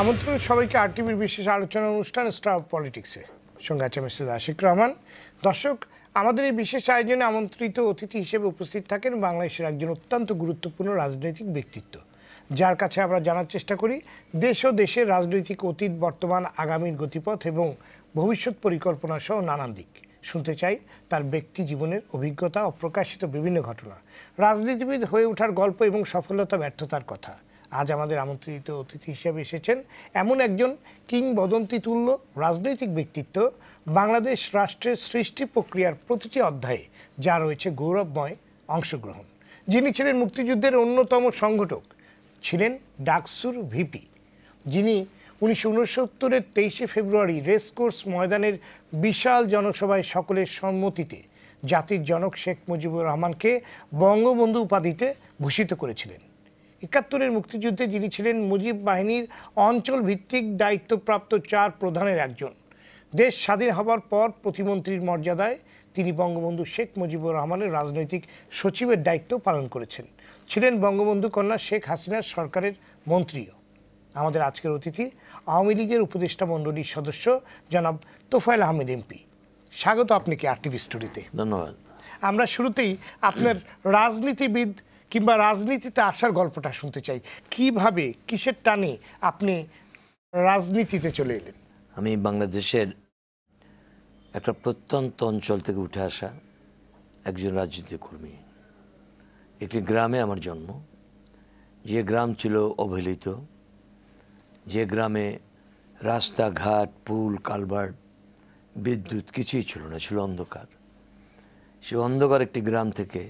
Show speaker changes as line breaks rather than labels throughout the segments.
আমন্ত্রণ সবাইকে আরটিভির বিশেষ আলোচনা অনুষ্ঠান স্টার পলিটিক্সে। সঙ্গে আছে মিস্টার আশিক রহমান। দর্শক, আমাদের এই বিশেষ আয়োজনে আমন্ত্রিত অতিথি হিসেবে উপস্থিত থাকেন বাংলাদেশের একজন অত্যন্ত গুরুত্বপূর্ণ রাজনৈতিক ব্যক্তিত্ব, যার কাছে আমরা জানার চেষ্টা করি দেশ ও দেশের রাজনৈতিক অতীত, বর্তমান, আগামীর গতিপথ এবং ভবিষ্যৎ পরিকল্পনা সহ নানান দিক। শুনতে চাই তার ব্যক্তি জীবনের অভিজ্ঞতা, অপ্রকাশিত বিভিন্ন ঘটনা, রাজনীতিবিদ হয়ে ওঠার গল্প এবং সফলতা ব্যর্থতার কথা। আজ আমাদের আমন্ত্রিত অতিথি হিসেবে এসেছেন এমন একজন কিংবদন্তি তুল্য রাজনৈতিক ব্যক্তিত্ব, বাংলাদেশ রাষ্ট্রের সৃষ্টি প্রক্রিয়ার প্রতিটি অধ্যায়ে যা রয়েছে গৌরবময় অংশগ্রহণ, যিনি ছিলেন মুক্তিযুদ্ধের অন্যতম সংগঠক, ছিলেন ডাকসুর ভিপি, যিনি 1969-এর 23শে ফেব্রুয়ারি রেসকোর্স ময়দানের বিশাল জনসভায় সকলের সম্মতিতে জাতির জনক শেখ মুজিবুর রহমানকে বঙ্গবন্ধু উপাধিতে ভূষিত করেছিলেন। 71-এর মুক্তিযুদ্ধে যিনি ছিলেন মুজিব বাহিনীর অঞ্চল ভিত্তিক দায়িত্বপ্রাপ্ত 4 প্রধানের একজন। দেশ স্বাধীন হবার পর প্রতিমন্ত্রীর মর্যাদায় তিনি বঙ্গবন্ধু শেখ মুজিবুর রহমানের রাজনৈতিক সচিবের দায়িত্ব পালন করেছেন। ছিলেন বঙ্গবন্ধু কন্যা শেখ হাসিনার সরকারের মন্ত্রীও। আমাদের আজকের অতিথি আওয়ামী লীগের উপদেষ্টা মণ্ডলীর সদস্য জনাব তোফায়েল আহমেদ এমপি। স্বাগত আপনাকে আরটিভি স্টুডিওতে।
ধন্যবাদ।
আমরা শুরুতেই আপনার রাজনীতিবিদ কিংবা রাজনীতিতে আসার গল্পটা শুনতে চাই। কিভাবে, কিসের টানে আপনি রাজনীতিতে চলে এলেন?
আমি বাংলাদেশের একটা প্রত্যন্ত অঞ্চল থেকে উঠে আসা একজন রাজনীতি কর্মী। একটি গ্রামে আমার জন্ম, যে গ্রাম ছিল অবহেলিত, যে গ্রামে রাস্তাঘাট, পুল, কালভার্ট, বিদ্যুৎ কিছুই ছিল না, ছিল অন্ধকার। সে অন্ধকার একটি গ্রাম থেকে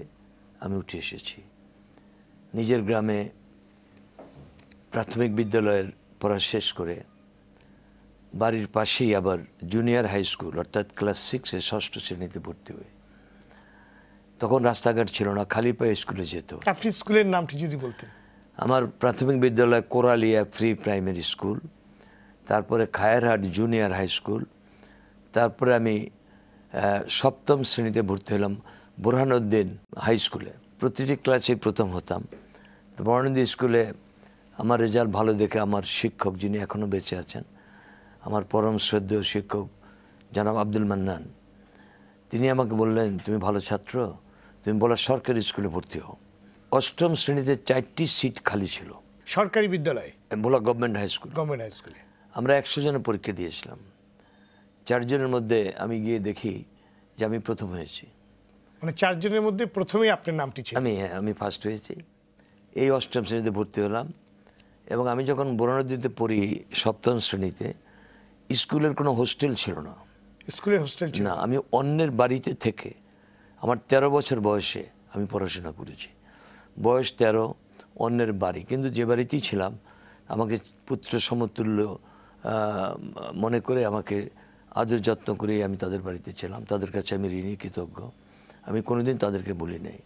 আমি উঠে এসেছি। নিজের গ্রামে প্রাথমিক বিদ্যালয়ের পড়া শেষ করে বাড়ির পাশেই আবার জুনিয়র হাই স্কুল অর্থাৎ ক্লাস 6-এ 6ষ্ঠ শ্রেণীতে ভর্তি হয়ে। তখন রাস্তাঘাট ছিল না, খালি পায়ে স্কুলে যেত।
আপনি স্কুলের নামটি যদি বলতেন।
আমার প্রাথমিক বিদ্যালয় কোরালিয়া প্রি প্রাইমারি স্কুল, তারপরে খায়েরহাট জুনিয়র হাই স্কুল, তারপরে আমি 7ম শ্রেণীতে ভর্তি হলাম বুরহানুদ্দিন হাই স্কুলে। প্রতিটি ক্লাসেই প্রথম হতাম। বুরহানুদ্দিন স্কুলে আমার রেজাল্ট ভালো দেখে আমার শিক্ষক, যিনি এখনও বেঁচে আছেন, আমার পরম শ্রদ্ধেয় শিক্ষক জনাব আব্দুল মান্নান, তিনি আমাকে বললেন, তুমি ভালো ছাত্র, তুমি বলা সরকারি স্কুলে ভর্তি হও। 8ম শ্রেণীতে 4টি সিট খালি ছিল
সরকারি বিদ্যালয়ে,
বলা government high school.
Government high স্কুলে
আমরা 100 জনের পরীক্ষা দিয়েছিলাম। 4 জনের মধ্যে আমি গিয়ে দেখি যে আমি প্রথম হয়েছি।
মানে 4 জনের মধ্যে প্রথমেই আপনার নামটি ছিল?
আমি ফার্স্ট হয়েছি। এই 8ম শ্রেণীতে ভর্তি হলাম এবং আমি যখন বুরহানুদ্দিনে পড়ি 7ম শ্রেণীতে, স্কুলের কোনো হোস্টেল ছিল না।
স্কুলের হোস্টেল ছিল
না, আমি অন্যের বাড়িতে থেকে আমার 13 বছর বয়সে আমি পড়াশোনা করেছি। বয়স 13, অন্যের বাড়ি, কিন্তু যে বাড়িতেই ছিলাম আমাকে পুত্র সমতুল্য মনে করে আমাকে আদর যত্ন করেই আমি তাদের বাড়িতে ছিলাম। তাদের কাছে আমি ঋণী, কৃতজ্ঞ। আমি কোনোদিন তাদেরকে বলি নাই।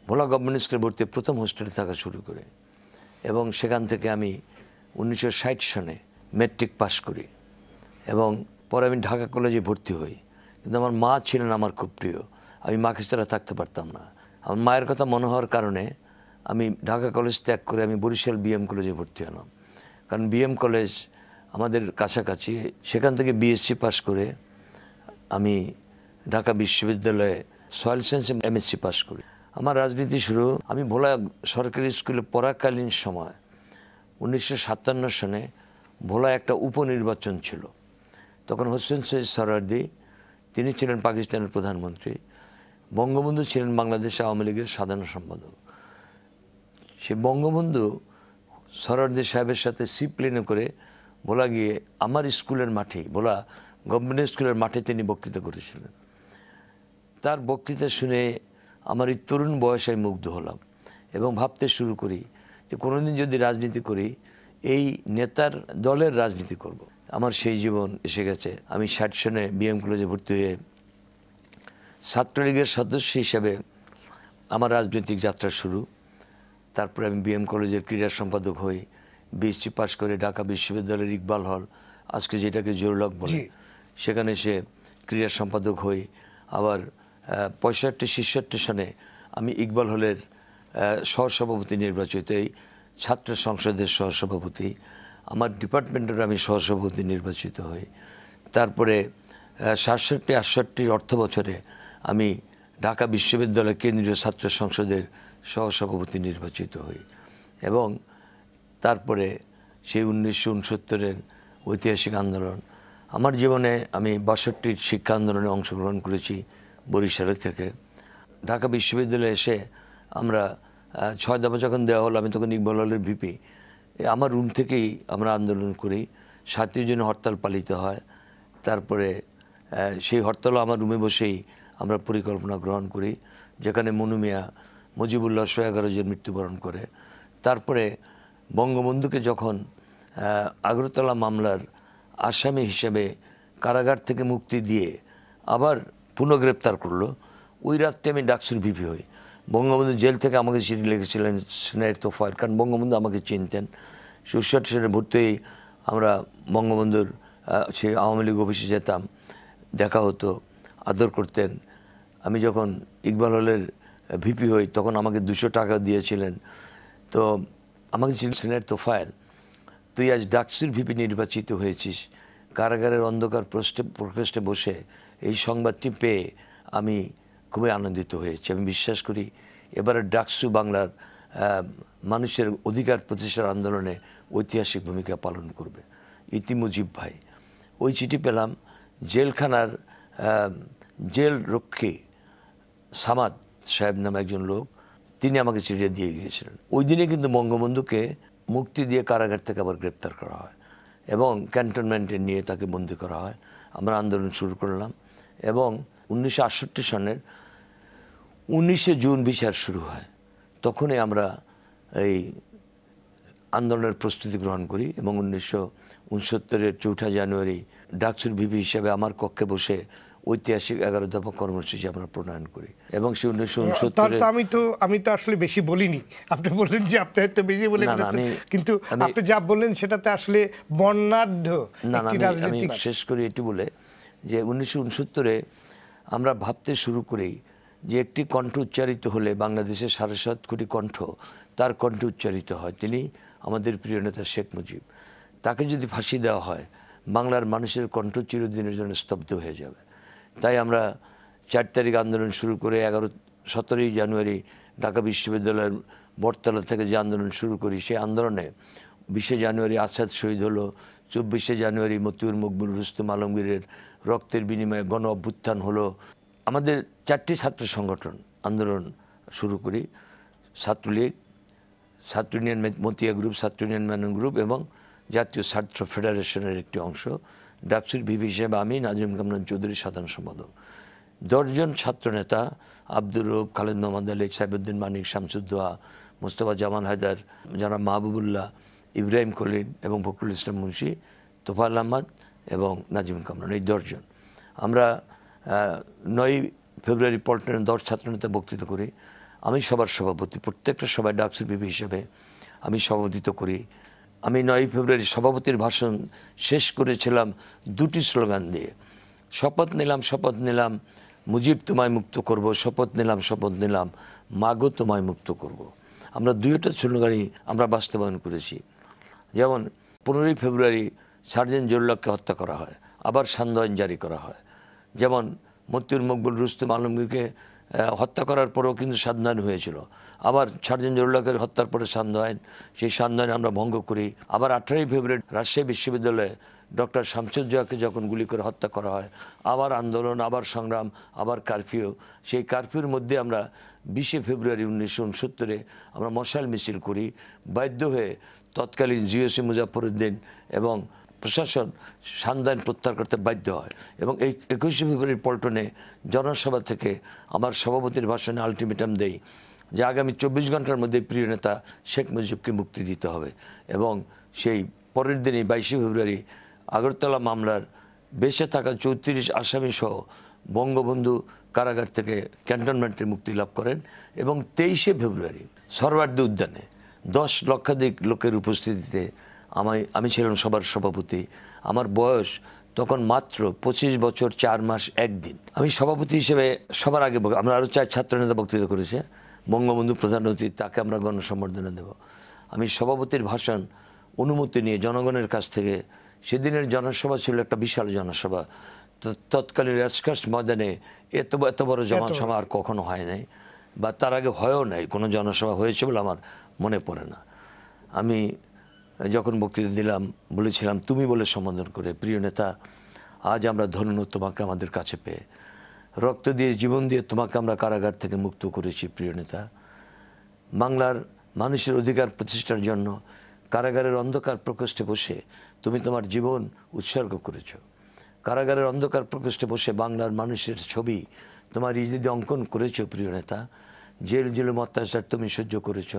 ভোলা গভর্নমেন্ট স্কুলে ভর্তি, প্রথম হোস্টেলে থাকা শুরু করে, এবং সেখান থেকে আমি 1960 সনে ম্যাট্রিক পাস করি এবং পরে আমি ঢাকা কলেজে ভর্তি হই। কিন্তু আমার মা ছিলেন আমার খুব প্রিয়, আমি মাকে ছাড়া থাকতে পারতাম না। আমার মায়ের কথা মনে হওয়ার কারণে আমি ঢাকা কলেজ ত্যাগ করে আমি বরিশাল বিএম কলেজে ভর্তি হলাম, কারণ বিএম কলেজ আমাদের কাছাকাছি। সেখান থেকে বিএসসি পাস করে আমি ঢাকা বিশ্ববিদ্যালয়ে সয়েল সায়েন্সে এমএসসি পাস করি। আমার রাজনীতি শুরু, আমি ভোলা সরকারি স্কুলে পড়াকালীন সময় 1957 সনে ভোলা একটা উপনির্বাচন ছিল। তখন হোসেন সৈয়দ সোহরাওয়ার্দী, তিনি ছিলেন পাকিস্তানের প্রধানমন্ত্রী, বঙ্গবন্ধু ছিলেন বাংলাদেশ আওয়ামী লীগের সাধারণ সম্পাদক। সে বঙ্গবন্ধু সোহরাওয়ার্দী সাহেবের সাথে সি প্লেনে করে ভোলা গিয়ে আমার স্কুলের মাঠেই, ভোলা গভর্নমেন্ট স্কুলের মাঠে তিনি বক্তৃতা করেছিলেন। তার বক্তৃতা শুনে আমার এই তরুণ বয়সে আমি মুগ্ধ হলাম এবং ভাবতে শুরু করি যে কোনোদিন যদি রাজনীতি করি, এই নেতার দলের রাজনীতি করব। আমার সেই জীবন এসে গেছে। আমি 60 সনে বিএম কলেজে ভর্তি হয়ে ছাত্রলীগের সদস্য হিসেবে আমার রাজনৈতিক যাত্রা শুরু। তারপরে আমি বিএম কলেজের ক্রীড়া সম্পাদক হই, বিএসসি পাস করে ঢাকা বিশ্ববিদ্যালয়ের ইকবাল হল, আজকে যেটাকে জোরলক বলে, সেখানে সে ক্রীড়া সম্পাদক হই। আবার 65-66 সনে আমি ইকবাল হলের সহসভাপতি নির্বাচিত, এই ছাত্র সংসদের সহসভাপতি। আমার ডিপার্টমেন্টের আমি সহসভাপতি নির্বাচিত হই। তারপরে 67-68 অর্থ বছরে আমি ঢাকা বিশ্ববিদ্যালয় কেন্দ্রীয় ছাত্র সংসদের সহসভাপতি নির্বাচিত হই। এবং তারপরে সেই 1969-এর ঐতিহাসিক আন্দোলন, আমার জীবনে আমি 62 শিক্ষা আন্দোলনে অংশগ্রহণ করেছি বরিশালের থেকে। ঢাকা বিশ্ববিদ্যালয়ে এসে আমরা 6 দফা যখন দেওয়া হলো, আমি তখন ইকবাল হলের ভিপি, আমার রুম থেকেই আমরা আন্দোলন করি। 7 জুন হরতাল পালিত হয়। তারপরে সেই হরতালও আমার রুমে বসেই আমরা পরিকল্পনা গ্রহণ করি, যেখানে মনু মিয়া, মুজিবুল্লাহ 11 জন মৃত্যুবরণ করে। তারপরে বঙ্গবন্ধুকে যখন আগরতলা মামলার আসামি হিসেবে কারাগার থেকে মুক্তি দিয়ে আবার পুনঃগ্রেপ্তার করলো, ওই রাত্রে আমি ডাকসুর ভিপি হই। বঙ্গবন্ধু জেল থেকে আমাকে চিঠি লিখেছিলেন স্নেহের তোফায়েল, কারণ বঙ্গবন্ধু আমাকে চিনতেন। 67 সালে ভর্তি হয়েই আমরা বঙ্গবন্ধুর সেই আওয়ামী লীগ অফিসে যেতাম, দেখা হতো, আদর করতেন। আমি যখন ইকবাল হলের ভিপি হই তখন আমাকে 200 টাকা দিয়েছিলেন। তো আমাকে ছিল স্নেহের তোফায়েল, তুই আজ ডাকসুর ভিপি নির্বাচিত হয়েছিস। কারাগারের অন্ধকার প্রকোষ্ঠে বসে এই সংবাদটি পেয়ে আমি খুবই আনন্দিত হয়েছি। আমি বিশ্বাস করি এবারে ডাকসু বাংলার মানুষের অধিকার প্রতিষ্ঠার আন্দোলনে ঐতিহাসিক ভূমিকা পালন করবে। ইতি মুজিব ভাই। ওই চিঠি পেলাম জেলখানার জেল রক্ষী সামাদ সাহেব নামে একজন লোক, তিনি আমাকে চিঠি দিয়ে গিয়েছিলেন। ওই দিনে কিন্তু বঙ্গবন্ধুকে মুক্তি দিয়ে কারাগার থেকে আবার গ্রেপ্তার করা হয় এবং ক্যান্টনমেন্টে নিয়ে তাকে বন্দী করা হয়। আমরা আন্দোলন শুরু করলাম এবং 1968 সনের 19 জুন বিচার শুরু হয়। তখনই আমরা এই আন্দোলনের প্রস্তুতি গ্রহণ করি এবং 1969-এর 4 জানুয়ারি ডাকসুর ভিপি হিসেবে আমার কক্ষে বসে ঐতিহাসিক 11 দফা কর্মসূচি আমরা প্রণয়ন করি। এবং সেই 1969
আমি তো আসলে বেশি বলিনি, আপনি বললেন যে আপনি হয়তো বেশি বলে ফেলেছেন, কিন্তু আপনি যা বললেন সেটাতে আসলে বর্ণাঢ্য একটি রাজনৈতিক।
আমি শেষ করি এটি বলে যে 1969-এ আমরা ভাবতে শুরু করি যে একটি কণ্ঠ উচ্চারিত হলে বাংলাদেশের 7.5 কোটি কণ্ঠ, তার কণ্ঠ উচ্চারিত হয়। তিনি আমাদের প্রিয় নেতা শেখ মুজিব। তাকে যদি ফাঁসি দেওয়া হয়, বাংলার মানুষের কণ্ঠ চিরদিনের জন্য স্তব্ধ হয়ে যাবে। তাই আমরা 4 তারিখ আন্দোলন শুরু করে 17 জানুয়ারি ঢাকা বিশ্ববিদ্যালয়ের বটতলা থেকে যে আন্দোলন শুরু করি, সেই আন্দোলনে 20 জানুয়ারি আসাদ শহীদ হলো, 24 জানুয়ারি মতিউর মকবুল রুস্তম আলমগীরের রক্তের বিনিময়ে গণ অভ্যুত্থান হলো। আমাদের 4টি ছাত্র সংগঠন আন্দোলন শুরু করি, ছাত্রলীগ, ছাত্র ইউনিয়ন মতিয়া গ্রুপ, ছাত্র ইউনিয়ন মেনন গ্রুপ এবং জাতীয় ছাত্র ফেডারেশনের একটি অংশ। ডাকসুর ভিপি হিসেবে আমি, নাজিম কামরান চৌধুরী সাধারণ সম্পাদক। 10 জন ছাত্রনেতা আব্দুর রউফ, খালেদ মোহাম্মদ আলী, সাইবুদ্দিন মানিক, শামসুদ্দোহা, মোস্তফা জামান হায়দার, জনাব মাহবুবুল্লাহ, ইব্রাহিম খলিল এবং ফখরুল ইসলাম মুন্সি, তোফায়েল আহমদ এবং নাজিম কামরান, এই 10 জন। আমরা 9 ফেব্রুয়ারি পল্টনের 10 ছাত্রনেতা বক্তৃতা করি। আমি সবার সভাপতি, প্রত্যেকটা সভায় ডাকসুর ভিপি হিসেবে আমি সভাপতিত্ব করি। আমি 9 ফেব্রুয়ারি সভাপতির ভাষণ শেষ করেছিলাম 2টি স্লোগান দিয়ে, শপথ নিলাম মুজিব তোমায় মুক্ত করব, শপথ নিলাম মাগো তোমায় মুক্ত করব। আমরা 2টা স্লোগানই আমরা বাস্তবায়ন করেছি। যেমন 15 ফেব্রুয়ারি সার্জেন্ট জরুল্লাহকে হত্যা করা হয়, আবার সান্ধ্য আইন জারি করা হয়। যেমন মতিউর মকবুল রুস্তম আলমগীরকে হত্যা করার পরেও কিন্তু সান্ধ্য আইন হয়েছিল, আবার সার্জেন্ট জরুল্লাহকে হত্যার পরে সান্ধ্য আইন, সেই সান্ধ্য আইন আমরা ভঙ্গ করি। আবার 18 ফেব্রুয়ারি রাজশাহী বিশ্ববিদ্যালয়ে ডক্টর শামসুজ্জোহাকে যখন গুলি করে হত্যা করা হয়, আবার আন্দোলন, আবার সংগ্রাম, আবার কারফিউ। সেই কারফিউর মধ্যে আমরা 20 ফেব্রুয়ারি 1969-এ আমরা মশাল মিছিল করি। বাধ্য হয়ে তৎকালীন জিওসি মুজাফফরউদ্দিন এবং প্রশাসন সান্ধ্য আইন প্রত্যাহার করতে বাধ্য হয় এবং এই 21 ফেব্রুয়ারির পল্টনে জনসভা থেকে আমার সভাপতির ভাষণে আলটিমেটাম দেই যে আগামী 24 ঘন্টার মধ্যে প্রিয় নেতা শেখ মুজিবকে মুক্তি দিতে হবে। এবং সেই পরের দিনই 22 ফেব্রুয়ারি আগরতলা মামলার বেঁচে থাকা 34 আসামি সহ বঙ্গবন্ধু কারাগার থেকে ক্যান্টনমেন্টে মুক্তি লাভ করেন। এবং 23 ফেব্রুয়ারি সরওয়ার্দী উদ্যানে 10 লক্ষাধিক লোকের উপস্থিতিতে আমি ছিলাম সবার সভাপতি। আমার বয়স তখন মাত্র 25 বছর 4 মাস 1 দিন। আমি সভাপতি হিসেবে সবার আগে, আমরা আরও 4 ছাত্রনেতা বক্তৃতা করেছে, বঙ্গবন্ধু প্রধান অতিথি, তাকে আমরা গণসম্বর্ধনা দেব। আমি সভাপতির ভাষণ অনুমতি নিয়ে জনগণের কাছ থেকে, সেদিনের জনসভা ছিল একটা বিশাল জনসভা, তৎকালীন রাজকাশ ময়দানে এত বড় জনসভা আর কখনো হয় নাই, বা তার আগে হয়ও নাই কোনো জনসভা হয়েছে বলে আমার মনে পড়ে না। আমি যখন বক্তৃতা দিলাম বলেছিলাম, তুমি বলে সম্বোধন করে, প্রিয় নেতা, আজ আমরা ধন্য তোমাকে আমাদের কাছে পেয়ে, রক্ত দিয়ে জীবন দিয়ে তোমাকে আমরা কারাগার থেকে মুক্ত করেছি প্রিয় নেতা। বাংলার মানুষের অধিকার প্রতিষ্ঠার জন্য কারাগারের অন্ধকার প্রকোষ্ঠে বসে তুমি তোমার জীবন উৎসর্গ করেছ। কারাগারের অন্ধকার প্রকোষ্ঠে বসে বাংলার মানুষের ছবি তোমার ইজিদে অঙ্কন করেছ প্রিয় নেতা। জেল জুলুম অত্যাচার তুমি সহ্য করেছ,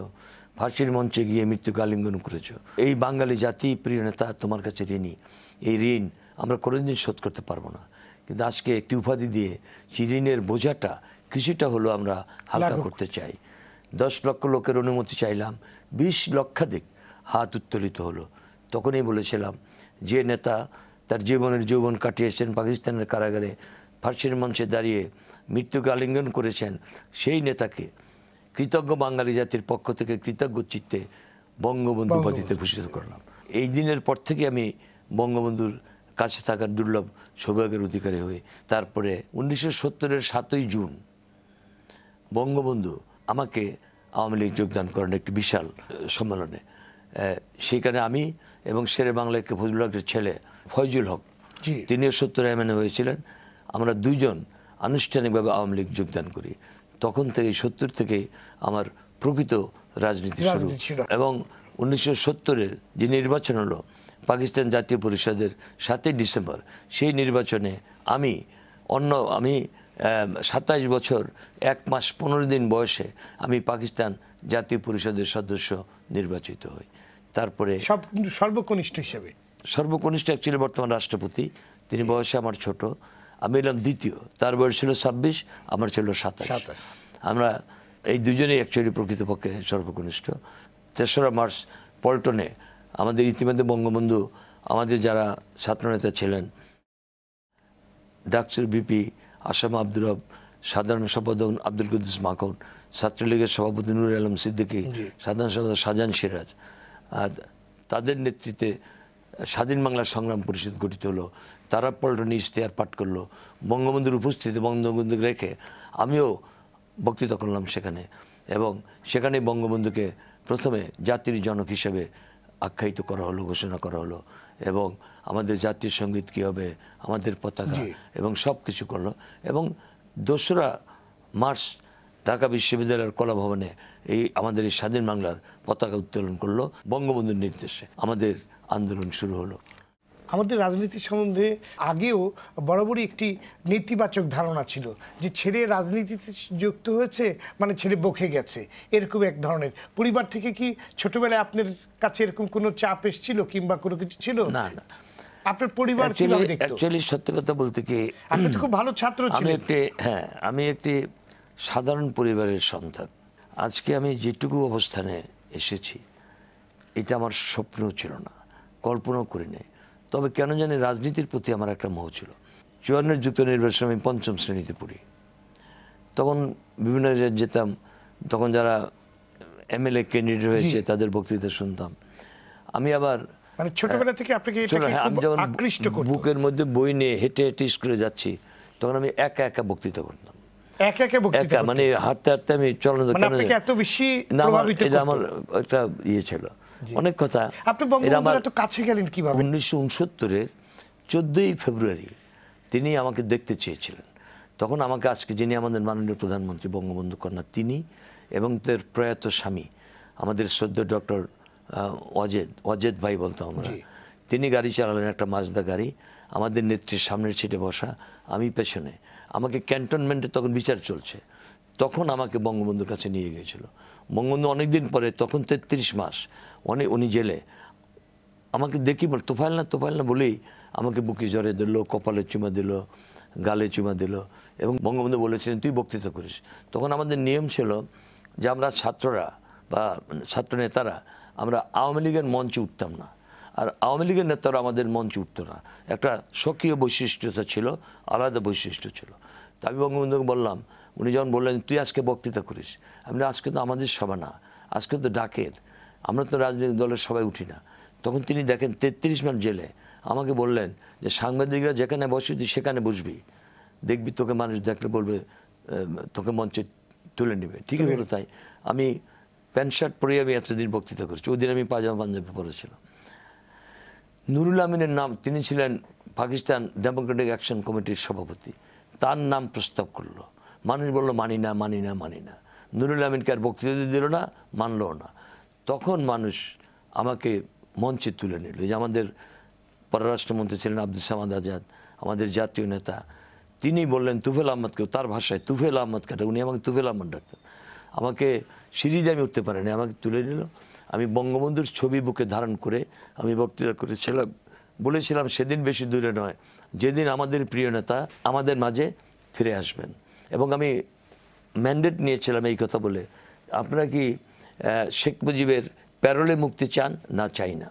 ফাঁসির মঞ্চে গিয়ে মৃত্যুকে আলিঙ্গন করেছ। এই বাঙালি জাতি প্রিয় নেতা তোমার কাছে ঋণী। এই ঋণ আমরা কোনোদিন শোধ করতে পারবো না, কিন্তু আজকে একটি উপাধি দিয়ে সেই ঋণের বোঝাটা কিছুটা হলো আমরা হালকা করতে চাই। 10 লক্ষ লোকের অনুমতি চাইলাম, 20 লক্ষাধিক হাত উত্তোলিত হলো। তখনই বলেছিলাম, যে নেতা তার জীবনের যৌবন কাটিয়েছেন পাকিস্তানের কারাগারে, ফাঁসির মঞ্চে দাঁড়িয়ে মৃত্যুকে আলিঙ্গন করেছেন, সেই নেতাকে কৃতজ্ঞ বাঙালি জাতির পক্ষ থেকে কৃতজ্ঞ চিত্তে বঙ্গবন্ধু উপাধিতে ভূষিত করলাম। এই দিনের পর থেকে আমি বঙ্গবন্ধুর কাছে থাকার দুর্লভ সৌভাগ্যের অধিকারী হই। তারপরে 1970-এর 7ই জুন বঙ্গবন্ধু আমাকে আওয়ামী লীগ যোগদান করেন একটি বিশাল সম্মেলনে। সেখানে আমি এবং শেরে বাংলায় ফজলুল হকের ছেলে ফয়জুল হক, তিনিও 70 এমএনএ হয়েছিলেন। আমরা দুইজন আনুষ্ঠানিকভাবে আওয়ামী লীগ যোগদান করি। তখন থেকে 70 থেকে আমার প্রকৃত রাজনীতি শুরু। এবং 1970-এর যে নির্বাচন হলো পাকিস্তান জাতীয় পরিষদের 7ই ডিসেম্বর, সেই নির্বাচনে আমি 27 বছর 1 মাস 15 দিন বয়সে আমি পাকিস্তান জাতীয় পরিষদের সদস্য নির্বাচিত হই। তারপরে
সর্বকনিষ্ঠ হিসেবে,
সর্বকনিষ্ঠ অ্যাকচুয়ালি বর্তমান রাষ্ট্রপতি, তিনি বয়সে আমার ছোট, আমি এলাম দ্বিতীয়, তার বয়স ছিল 26, আমার ছিল 27। আমরা এই দুজনেই অ্যাকচুয়ালি প্রকৃতপক্ষে সর্বকনিষ্ঠ। 3রা মার্চ পল্টনে আমাদের ইতিমধ্যে বঙ্গবন্ধু আমাদের যারা ছাত্রনেতা ছিলেন, ডাকসুর বিপি আসাম আব্দুর রব, সাধারণ সম্পাদক আব্দুল কুদ্দুস মাখন, ছাত্রলীগের সভাপতি নুর আলম সিদ্দিকী, সাধারণ সম্পাদক শাহজাহান সিরাজ, তাদের নেতৃত্বে স্বাধীন বাংলা সংগ্রাম পরিষদ গঠিত হলো। তারা পল্টনে ইশতেহার পাঠ করলো, বঙ্গবন্ধুর উপস্থিতি বঙ্গবন্ধুকে রেখে আমিও বক্তৃতা করলাম সেখানে। এবং সেখানে বঙ্গবন্ধুকে প্রথমে জাতির জনক হিসেবে আখ্যায়িত করা হলো, ঘোষণা করা হলো, এবং আমাদের জাতীয় সঙ্গীত কী হবে, আমাদের পতাকা এবং সব কিছু করলো। এবং 2রা মার্চ ঢাকা বিশ্ববিদ্যালয়ের কলাভবনে আমাদের এই স্বাধীন বাংলার পতাকা উত্তোলন করলো বঙ্গবন্ধুর নির্দেশে। আমাদের আন্দোলন শুরু হলো।
আমাদের রাজনীতি সম্বন্ধে আগেও বরাবরই একটি নেতিবাচক ধারণা ছিল যে ছেলে রাজনীতিতে যুক্ত হয়েছে মানে ছেলে বকে গেছে, এরকম এক ধরনের। পরিবার থেকে কি ছোটবেলায় আপনার কাছে এরকম কোনো চাপ এসেছিল কিংবা কোনো কিছু ছিল?
না না,
আপনার পরিবার কিভাবে দেখতো?
অ্যাকচুয়ালি সত্যি কথা বলতে কি,
আপনি তো খুব ভালো ছাত্র ছিলেন।
আমি একটি সাধারণ পরিবারের সন্তান। আজকে আমি যেটুকু অবস্থানে এসেছি এটা আমার স্বপ্ন ছিল না, কল্পনাও করি নাই। তবে কেন জানি রাজনীতির প্রতি আমার একটা মোহ ছিল। 54 যুক্ত নির্বাচনে আমি 5ম শ্রেণীতে পড়ি, তখন বিভিন্ন জায়গায় যেতাম, তখন যারা এমএলএ ক্যান্ডিডেট হয়েছে তাদের বক্তৃতা শুনতাম। আমি আবার
মানে ছোটবেলা থেকে আপনাকে
আমি যখন বুকের মধ্যে বই নিয়ে হেঁটে হেঁটে স্কুলে যাচ্ছি, তখন আমি একা একা বক্তৃতা করতাম। মানে হাঁটতে হাঁটতে আমি চলনা, এটা আমার একটা ইয়ে ছিল, অনেক কথা।
আপনি বঙ্গবন্ধুর এত কাছে গেলেন কিভাবে?
1969-এর 14ই ফেব্রুয়ারি তিনি আমাকে দেখতে চেয়েছিলেন। তখন আমাকে আজকে যিনি আমাদের মাননীয় প্রধানমন্ত্রী বঙ্গবন্ধু কন্যা, তিনি এবং তার প্রয়াত স্বামী আমাদের শ্রদ্ধেয় ডক্টর অজেদ ভাই বলতাম আমরা, তিনি গাড়ি চালালেন, একটা মাজদা গাড়ি, আমাদের নেত্রীর সামনের সিটে বসা, আমি পেছনে। আমাকে ক্যান্টনমেন্টে তখন বিচার চলছে, তখন আমাকে বঙ্গবন্ধুর কাছে নিয়ে গিয়েছিল। বঙ্গবন্ধু অনেকদিন পরে, তখন 33 মাস উনি জেলে, আমাকে দেখি বল তোফাইল না বলেই আমাকে বুকে জড়িয়ে দিল, কপালে চুমা দিল, গালে চুমা দিল, এবং বঙ্গবন্ধু বলেছিলেন তুই বক্তৃতা করিস। তখন আমাদের নিয়ম ছিল যে আমরা ছাত্ররা বা ছাত্র নেতারা আমরা আওয়ামী লীগের মঞ্চে উঠতাম না, আর আওয়ামী লীগের নেতারা আমাদের মঞ্চে উঠত না। একটা স্বকীয় বৈশিষ্ট্যতা ছিল, আলাদা বৈশিষ্ট্য ছিল। তা আমি বঙ্গবন্ধুকে বললাম, উনি যখন বললেন তুই আজকে বক্তৃতা করিস, আমি আজকে তো আমাদের সভা না, আজকে তো ডাকের, আমরা তো রাজনৈতিক দলের সবাই উঠি না, তখন তিনি দেখেন 33 মাস জেলে। আমাকে বললেন যে সাংবাদিকরা যেখানে বসে তুই সেখানে বসবি, দেখবি তোকে মানুষ দেখলে বলবে তোকে মঞ্চে তুলে নেবে। ঠিকই হলো তাই। আমি প্যান্ট শার্ট পরে আমি এতদিন বক্তৃতা করেছি, ওই দিন আমি পাজামা পাঞ্জাবি পরেছিলাম। নুরুল আমিনের নাম, তিনি ছিলেন পাকিস্তান ডেমোক্রেটিক অ্যাকশন কমিটির সভাপতি, তার নাম প্রস্তাব করলো। মানুষ বললো মানি না মানি না মানি না। নুরুল আমিনকে আর বক্তৃতা দিল না, মানলও না। তখন মানুষ আমাকে মঞ্চে তুলে নিল। যে আমাদের পররাষ্ট্রমন্ত্রী ছিলেন আব্দুল সামাদ আজাদ, আমাদের জাতীয় নেতা, তিনি বললেন তুফেল আহমদকে, তার ভাষায় তুফেল আহমদ কাটা, উনি আমাকে তুফেল আহমদ ডাকতেন। আমাকে সিঁড়িতে আমি উঠতে পারিনি, আমাকে তুলে নিল। আমি বঙ্গবন্ধুর ছবি বুকে ধারণ করে আমি বক্তৃতা করেছিলাম, বলেছিলাম সেদিন বেশি দূরে নয় যেদিন আমাদের প্রিয় নেতা আমাদের মাঝে ফিরে আসবেন। এবং আমি ম্যান্ডেট নিয়েছিলাম এই কথা বলে, আপনারা কি শেখ মুজিবের প্যারোলে মুক্তি চান? না, চাই না।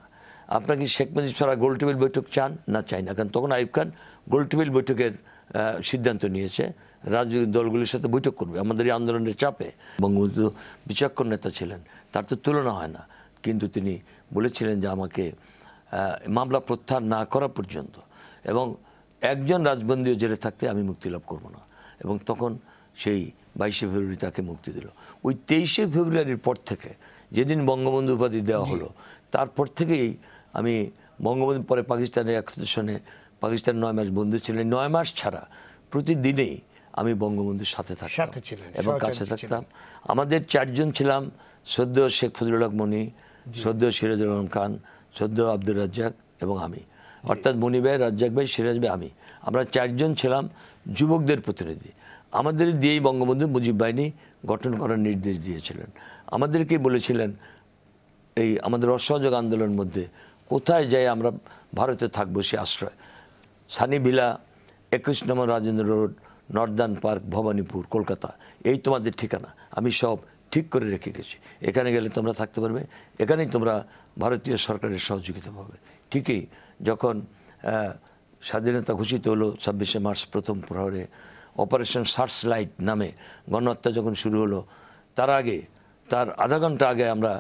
আপনারা কি শেখ মুজিব ছাড়া গোলটেবিল বৈঠক চান? না, চাই না। কারণ তখন আইয়ুব খান গোলটেবিল বৈঠকের সিদ্ধান্ত নিয়েছে, রাজনৈতিক দলগুলির সাথে বৈঠক করবে আমাদের এই আন্দোলনের চাপে। বঙ্গবন্ধু বিচক্ষণ নেতা ছিলেন, তার তো তুলনা হয় না। কিন্তু তিনি বলেছিলেন যে আমাকে মামলা প্রত্যাহার না করা পর্যন্ত এবং একজন রাজবন্দীও জেলে থাকতে আমি মুক্তি লাভ করব না। এবং তখন সেই 22শে ফেব্রুয়ারি তাকে মুক্তি দিল। ওই 23শে ফেব্রুয়ারির পর থেকে, যেদিন বঙ্গবন্ধু উপাধি দেওয়া হলো, তারপর থেকেই আমি বঙ্গবন্ধু পরে পাকিস্তানের অ্যাকশনে পাকিস্তান 9 মাস বন্ধু ছিলেন, 9 মাস ছাড়া প্রতিদিনেই আমি বঙ্গবন্ধুর সাথে থাকতাম এবং কাছে থাকতাম। আমাদের 4 জন ছিলাম, সদ্য শেখ ফজলুল হক মনি, সদ্য সিরাজুল আলম খান, সদ্য আব্দুর রাজ্জাক এবং আমি, অর্থাৎ মনি ভাই, রাজ্জাক ভাই, সিরাজ ভাই, আমি, আমরা 4 জন ছিলাম যুবকদের প্রতিনিধি। আমাদের দিয়েই বঙ্গবন্ধু মুজিব বাহিনী গঠন করার নির্দেশ দিয়েছিলেন। আমাদেরকে বলেছিলেন এই আমাদের অসহযোগ আন্দোলনের মধ্যে কোথায় যাই আমরা ভারতে থাকবো সে আশ্রয়, সানি ভিলা, 21 নম্বর Rajendra road, Northern Park, Bhowanipore, Kolkata, এই তোমাদের ঠিকানা। আমি সব ঠিক করে রেখে গেছি, এখানে গেলে তোমরা থাকতে পারবে, এখানেই তোমরা ভারতীয় সরকারের সহযোগিতা পাবে। ঠিকই যখন স্বাধীনতা ঘোষিত হলো 26শে মার্চ প্রথম প্রহরে, অপারেশন সার্চ লাইট নামে গণহত্যা যখন শুরু হলো, তার আগে, তার আধা ঘন্টা আগে আমরা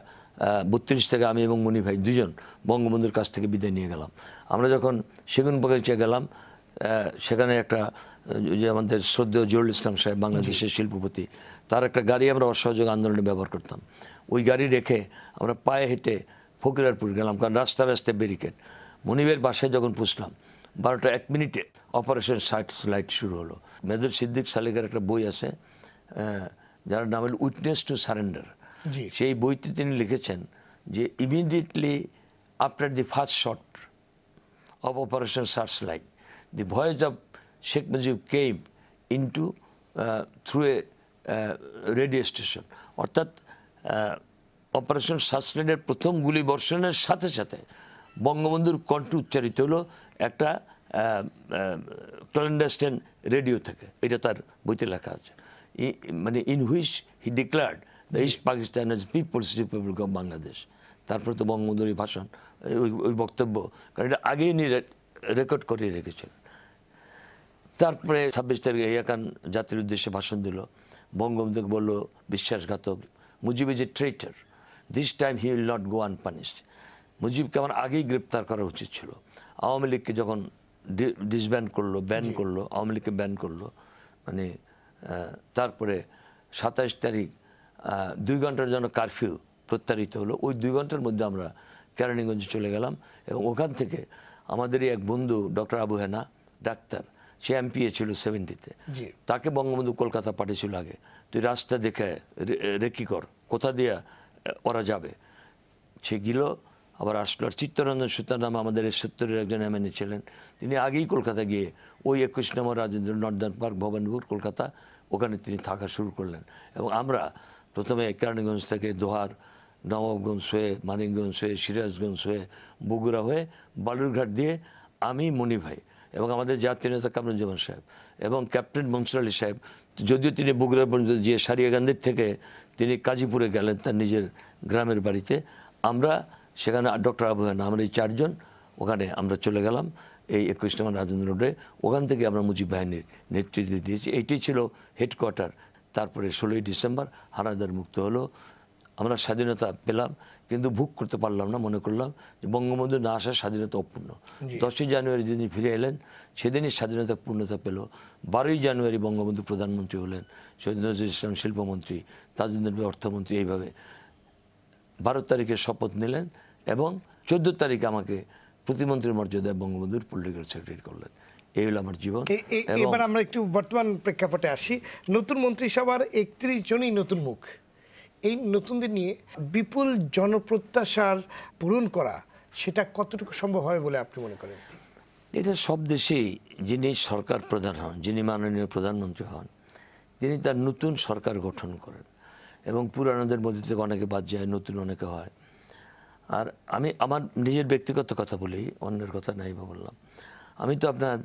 32 থেকে আমি এবং মনি ভাই 2 জন বঙ্গবন্ধুর কাছ থেকে বিদায় নিয়ে গেলাম। আমরা যখন সেগুনবাগিচা গেলাম, সেখানে একটা যে আমাদের শ্রদ্ধেয় জহুরুল ইসলাম সাহেব, বাংলাদেশের শিল্পপতি, তার একটা গাড়ি আমরা অসহযোগ আন্দোলনে ব্যবহার করতাম। ওই গাড়ি রেখে আমরা পায়ে হেঁটে ফকিরারপুর গেলাম, কারণ রাস্তায় ব্যারিকেড। মনিবের বাসায় যখন পৌঁছলাম 12টা 1 মিনিটে অপারেশন সার্চ লাইট শুরু হলো। মেজর সিদ্দিক সালেকের একটা বই আছে যার নাম হল উইটনেস টু সারেন্ডার। সেই বইতে তিনি লিখেছেন যে immediately after the first shot of Operation Searchlight, the voyage of Sheikh Mujib came into through a radio station. অর্থাৎ অপারেশন সার্চলাইটের প্রথম গুলি বর্ষণের সাথে সাথে বঙ্গবন্ধুর কণ্ঠ উচ্চারিত হলো একটা ক্ল্যান্ডেস্টাইন রেডিও থেকে। এটা তার বইতে লেখা আছে। মানে in which he declared the East Pakistan as People's Republic of Bangladesh. তারপরে তো বঙ্গবন্ধুর ভাষণ, ওই বক্তব্য, কারণ এটা আগেই উনি রেকর্ড করিয়ে রেখেছিলেন। তারপরে 26 তারিখে ইয়াহিয়া খান জাতির উদ্দেশ্যে ভাষণ দিল। বঙ্গবন্ধুকে বলল বিশ্বাসঘাতক, Mujib is a traitor, this time he will not go unpunished. মুজিবকে আমার আগেই গ্রেপ্তার করা উচিত ছিল। আওয়ামী লীগকে যখন ডিসব্যান্ড করলো, ব্যান করলো, আওয়ামী লীগকে ব্যান করলো, মানে তারপরে 27 তারিখ 2 ঘন্টার জন্য কারফিউ প্রত্যারিত হলো। ওই 2 ঘন্টার মধ্যে আমরা কেরানীগঞ্জে চলে গেলাম এবং ওখান থেকে আমাদেরই এক বন্ধু ডক্টর আবু হেনা ডাক্তার, সে এমপিএ ছিল 70-তে, তাকে বঙ্গবন্ধু কলকাতা পাঠিয়েছিল আগে, তুই রাস্তা দেখে রেকি কর কোথা দিয়ে ওরা যাবে। সে গেল আবার আসলো। আর চিত্তরঞ্জন সুতার নামে আমাদের এই 70-এর একজন এমএনএ ছিলেন, তিনি আগেই কলকাতা গিয়ে ওই 21 নম্বর রাজেন্দ্র নর্দার্ন পার্ক, ভবানীপুর, কলকাতা, ওখানে তিনি থাকা শুরু করলেন। এবং আমরা প্রথমে কেরানীগঞ্জ থেকে দোহার, নবাবগঞ্জ হয়ে, মানিকগঞ্জ হয়ে, সিরাজগঞ্জ হয়ে, বগুড়া হয়ে, বালুরঘাট দিয়ে আমি, মনি ভাই এবং আমাদের জাতীয় নেতা কামরুজ্জামান সাহেব এবং ক্যাপ্টেন মনসুর আলী সাহেব, যদিও তিনি বগুড়া পর্যন্ত যে সারিয়াকান্দির থেকে তিনি কাজীপুরে গেলেন তার নিজের গ্রামের বাড়িতে, আমরা সেখানে ডক্টর আবু হেনা, আমরা এই 4 জন ওখানে আমরা চলে গেলাম এই 21 নম্বর রাজেন্দ্র রোডে। ওখান থেকে আমরা মুজিব বাহিনীর নেতৃত্ব দিয়েছি। এইটাই ছিল হেডকোয়ার্টার। তারপরে 16ই ডিসেম্বর হানাদার মুক্ত হলো। আমরা স্বাধীনতা পেলাম, কিন্তু ভোগ করতে পারলাম না। মনে করলাম যে বঙ্গবন্ধু না আসা স্বাধীনতা অপূর্ণ। 10ই জানুয়ারি যেদিন ফিরে এলেন সেদিনই স্বাধীনতা পূর্ণতা পেল। 12ই জানুয়ারি বঙ্গবন্ধু প্রধানমন্ত্রী হলেন, শহীদ নজরুল ইসলাম শিল্পমন্ত্রী, তাজউদ্দিন আহমেদ অর্থমন্ত্রী, এইভাবে 12 তারিখে শপথ নিলেন এবং 14 তারিখে আমাকে প্রতিমন্ত্রীর মর্যাদায় বঙ্গবন্ধুর পলিটিক্যাল সেক্রেটারি করলেন। এই হলো আমার জীবন।
এবার আমরা একটু বর্তমান প্রেক্ষাপটে আসি। নতুন মন্ত্রিসভার 31 জনই নতুন মুখ। এই নতুনদের নিয়ে বিপুল জনপ্রত্যাশার পূরণ করা, সেটা কতটুকু সম্ভব হবে বলে আপনি মনে করেন?
এটা সব দেশেই যিনি সরকার প্রধান হন, যিনি মাননীয় প্রধানমন্ত্রী হন, তিনি তার নতুন সরকার গঠন করেন এবং পুরানোদের মধ্যে থেকে অনেকে বাদ যায়, নতুন অনেকে হয়। আর আমি আমার নিজের ব্যক্তিগত কথা বলি, অন্যের কথা নাই বা বললাম। আমি তো আপনার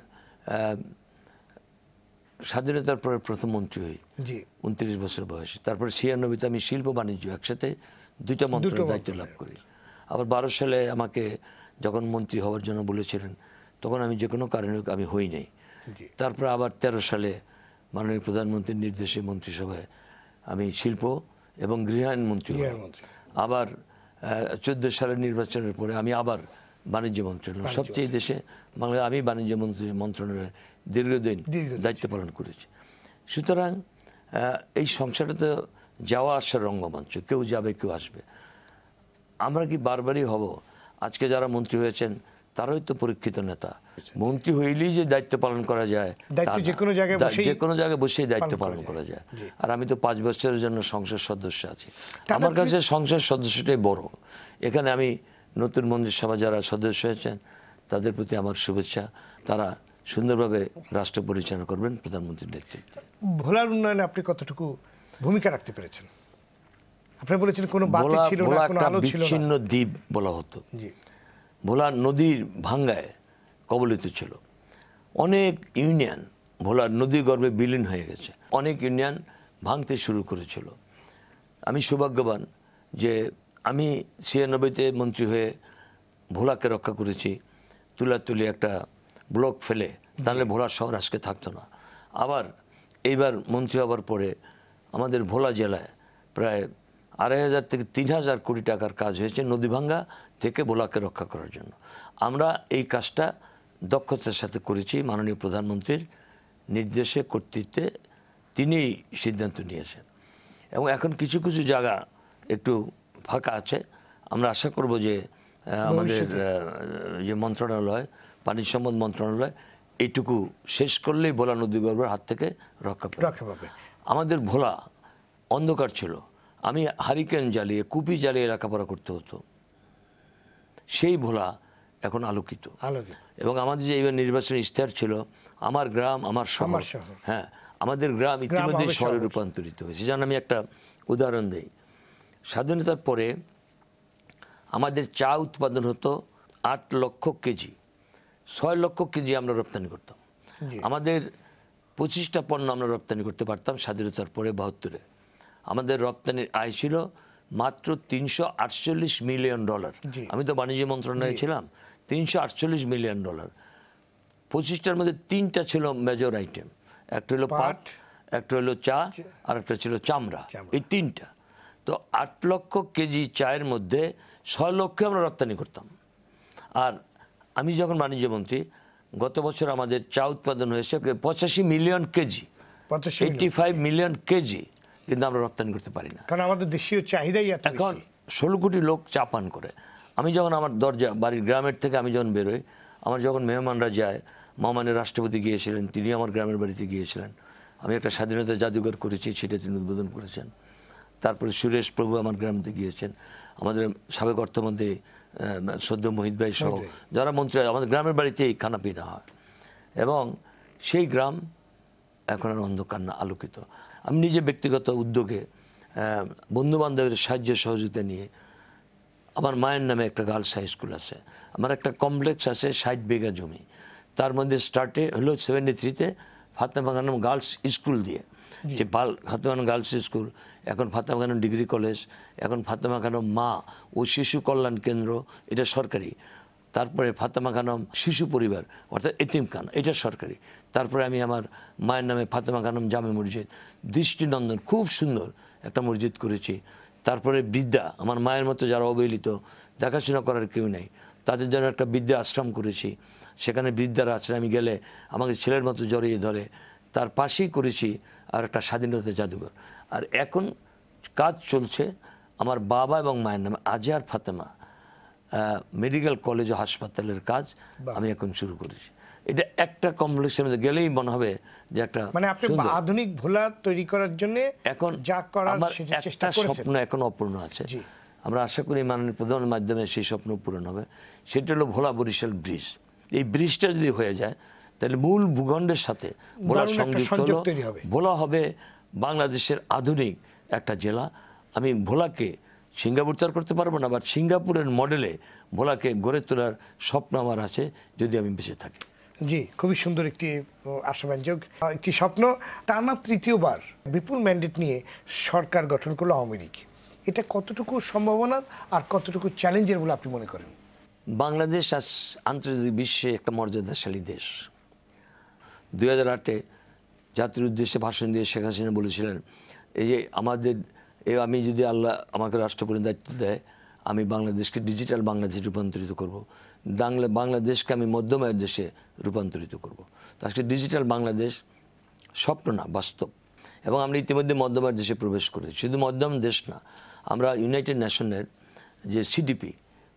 স্বাধীনতার পরে প্রথম মন্ত্রী হই 29 বছর বয়সে। তারপরে 96-তে আমি শিল্প বাণিজ্য একসাথে 2টা মন্ত্রণের দায়িত্ব লাভ করি। আবার 12 সালে আমাকে যখন মন্ত্রী হওয়ার জন্য বলেছিলেন, তখন আমি যে কোনো কারণে আমি হই নাই। তারপর আবার 13 সালে মাননীয় প্রধানমন্ত্রীর নির্দেশে মন্ত্রিসভায় আমি শিল্প এবং গৃহায়ণ মন্ত্রী হই। আবার 14 সালের নির্বাচনের পরে আমি আবার বাণিজ্য মন্ত্রণালয়, সবচেয়ে দেশে বাংলা আমি বাণিজ্য মন্ত্রণালয়ে দীর্ঘদিন দায়িত্ব পালন করেছি। সুতরাং এই সংসারে তো যাওয়া আসার রঙ্গমঞ্চ, কেউ যাবে কেউ আসবে। আমরা কি বারবারই হব? আজকে যারা মন্ত্রী হয়েছেন তারাই তো পরীক্ষিত নেতা। মন্ত্রী হইলেই যে দায়িত্ব পালন করা যায়,
যে কোনো
জায়গায় বসেই দায়িত্ব পালন করা যায়। আর আমি তো 5 বছরের জন্য সংসদ সদস্য আছি। আমার কাছে সংসদ সদস্যটাই বড়। এখানে আমি নতুন মন্ত্রিসভা যারা সদস্য হয়েছেন তাদের প্রতি আমার শুভেচ্ছা। তারা সুন্দরভাবে রাষ্ট্র পরিচালনা করবেন প্রধানমন্ত্রীর নেতৃত্বে।
ভোলার উন্নয়নে আপনি কতটুকু ভূমিকা রাখতে পেরেছেন? আপনি বলেছেন কোনো বাতি ছিল না, কোনো আলো ছিল না।
বিচ্ছিন্ন দ্বীপ বলা হতো। ভোলা নদীর ভাঙ্গায় কবলিত ছিল। অনেক ইউনিয়ন ভোলার নদী গর্ভে বিলীন হয়ে গেছে। অনেক ইউনিয়ন ভাঙতে শুরু করেছিল। আমি সৌভাগ্যবান যে আমি 96-তে মন্ত্রী হয়ে ভোলাকে রক্ষা করেছি। তুলাতুলি একটা ব্লক ফেলে, তাহলে ভোলা শহর আজকে থাকতো না। আবার এইবার মন্ত্রী হওয়ার পরে আমাদের ভোলা জেলায় প্রায় 2,500 থেকে 3,000 কোটি টাকার কাজ হয়েছে নদী ভাঙ্গা থেকে ভোলাকে রক্ষা করার জন্য। আমরা এই কাজটা দক্ষতার সাথে করেছি। মাননীয় প্রধানমন্ত্রীর নির্দেশে, কর্তৃত্বে তিনি সিদ্ধান্ত নিয়েছেন এবং এখন কিছু কিছু জায়গা একটু ফাঁকা আছে। আমরা আশা করব যে আমাদের যে মন্ত্রণালয়, পানি সম্পদ মন্ত্রণালয়, এইটুকু শেষ করলেই ভোলা নদীগর্ভের হাত থেকে রক্ষা পাবে। আমাদের ভোলা অন্ধকার ছিল। আমি হারিকেন জ্বালিয়ে, কুপি জ্বালিয়ে লেখাপড়া করতে হতো। সেই ভোলা এখন আলোকিত। এবং আমাদের যে এইবার নির্বাচনী ইশতেহার ছিল, আমার গ্রাম আমার শহর। হ্যাঁ, আমাদের গ্রাম ইতিমধ্যে শহরে রূপান্তরিত হয়েছে। যেন আমি একটা উদাহরণ দিই। স্বাধীনতার পরে আমাদের চা উৎপাদন হতো 8 লক্ষ কেজি। 6 লক্ষ কেজি আমরা রপ্তানি করতাম। আমাদের 25টা পণ্য আমরা রপ্তানি করতে পারতাম স্বাধীনতার পরে 72-এ। আমাদের রপ্তানির আয় ছিল মাত্র $348 মিলিয়ন। আমি তো বাণিজ্য মন্ত্রণালয়ে ছিলাম। $348 মিলিয়ন। 25টার মধ্যে 3টা ছিল মেজর আইটেম। একটা হলো পাট, একটা হলো চা, আর একটা ছিল চামড়া। এই 3টা। তো 8 লক্ষ কেজি চায়ের মধ্যে 6 লক্ষ আমরা রপ্তানি করতাম। আর আমি যখন বাণিজ্য মন্ত্রী, গত বছর আমাদের চা উৎপাদন হয়েছে 85 মিলিয়ন কেজি, 85 মিলিয়ন কেজি, কিন্তু আমরা রপ্তানি করতে পারি না,
কারণ আমাদের দেশীয় চাহিদাই এত বেশি।
এখন 16 কোটি লোক চা পান করে। আমি যখন আমার দরজা বাড়ির গ্রামের থেকে আমি যখন বেরোই, আমার যখন মেহমানরা যায়, মাননীয় রাষ্ট্রপতি গিয়েছিলেন, তিনি আমার গ্রামের বাড়িতে গিয়েছিলেন। আমি একটা স্বাধীনতা জাদুঘর করেছি, সেটা তিনি উদ্বোধন করেছেন। তারপরে সুরেশ প্রভু আমার গ্রামতে গিয়েছেন। আমাদের সাবেক অর্থমন্ত্রী সদ্য মোহিত ভাই সহ যারা মন্ত্রী, আমাদের গ্রামের বাড়িতেই খানা পিনা হয় এবং সেই গ্রাম এখন আর অন্ধকার না, আলোকিত। আমি নিজে ব্যক্তিগত উদ্যোগে বন্ধুবান্ধবের সাহায্য সহযোগিতা নিয়ে আমার মায়ের নামে একটা গার্লস হাই স্কুল আছে, আমার একটা কমপ্লেক্স আছে 60 বিঘা জমি, তার মধ্যে স্টার্টে হলো 73-তে ফাতেমা খানম গার্লস স্কুল দিয়ে, যে ফাতেমা খানম গার্লস স্কুল, এখন ফাতেমা খানম ডিগ্রি কলেজ, এখন ফাতেমা খানম মা ও শিশু কল্যাণ কেন্দ্র, এটা সরকারি। তারপরে ফাতেমা খানম শিশু পরিবার অর্থাৎ এতিমখানা, এটা সরকারি। তারপরে আমি আমার মায়ের নামে ফাতেমা খানম জামে মসজিদ, দৃষ্টিনন্দন খুব সুন্দর একটা মসজিদ করেছি। তারপরে বৃদ্ধা, আমার মায়ের মতো যারা অবহেলিত, দেখাশোনা করার কেউ নেই, তাদের জন্য একটা বৃদ্ধা আশ্রম করেছি। সেখানে বৃদ্ধার আশ্রমে গেলে আমাকে ছেলের মতো জড়িয়ে ধরে। তার পাশেই করেছি আর একটা স্বাধীনতা জাদুঘর। আর এখন কাজ চলছে আমার বাবা এবং মায়ের নামে আজহার ফাতেমা মেডিকেল কলেজ ও হাসপাতালের কাজ আমি এখন শুরু করেছি। এটা একটা কমপ্লেক্সের মধ্যে গেলেই মনে হবে যে একটা,
মানে আপনি আধুনিক ভোলা তৈরি করার জন্য
এখন
যা করার সেটা চেষ্টা করেছেন।
স্বপ্ন এখন অপূর্ণ আছে। আমরা আশা করি মাননীয় প্রধানের মাধ্যমে সেই স্বপ্ন পূরণ হবে। সেটা হলো ভোলা বরিশাল ব্রিজ। এই ব্রিজটা যদি হয়ে যায় তাহলে মূল ভূখণ্ডের সাথে ভোলার সংযুক্ত হলো, ভোলা হবে বাংলাদেশের আধুনিক একটা জেলা। আমি ভোলাকে সিঙ্গাপুর তৈরি করতে পারবো না, বাট সিঙ্গাপুরের মডেলে ভোলাকে গড়ে তোলার স্বপ্ন আমার আছে যদি আমি বেঁচে থাকি।
জি, খুবই সুন্দর একটি আশাব্যঞ্জক একটি স্বপ্ন। টানা তৃতীয়বার বিপুল ম্যান্ডেট নিয়ে সরকার গঠন করলো আওয়ামী লীগ। এটা কতটুকু সম্ভাবনার আর কতটুকু চ্যালেঞ্জের বলে আপনি মনে করেন?
বাংলাদেশ আজ আন্তর্জাতিক বিশ্বে একটা মর্যাদাশালী দেশ। 2008-এ জাতির উদ্দেশ্যে ভাষণ দিয়ে শেখ হাসিনা বলেছিলেন, এই যে আমি যদি আল্লাহ আমাকে রাষ্ট্রপ্রধান দায়িত্ব দেয়, আমি বাংলাদেশকে ডিজিটাল বাংলাদেশে রূপান্তরিত করব, বাংলাদেশকে আমি মধ্যমায়ের দেশে রূপান্তরিত করব। তো আজকে ডিজিটাল বাংলাদেশ স্বপ্ন না, বাস্তব। এবং আমরা ইতিমধ্যে মধ্যমায়ের দেশে প্রবেশ করেছি। শুধু মধ্যম দেশ না, আমরা ইউনাইটেড নেশনের যে CDP,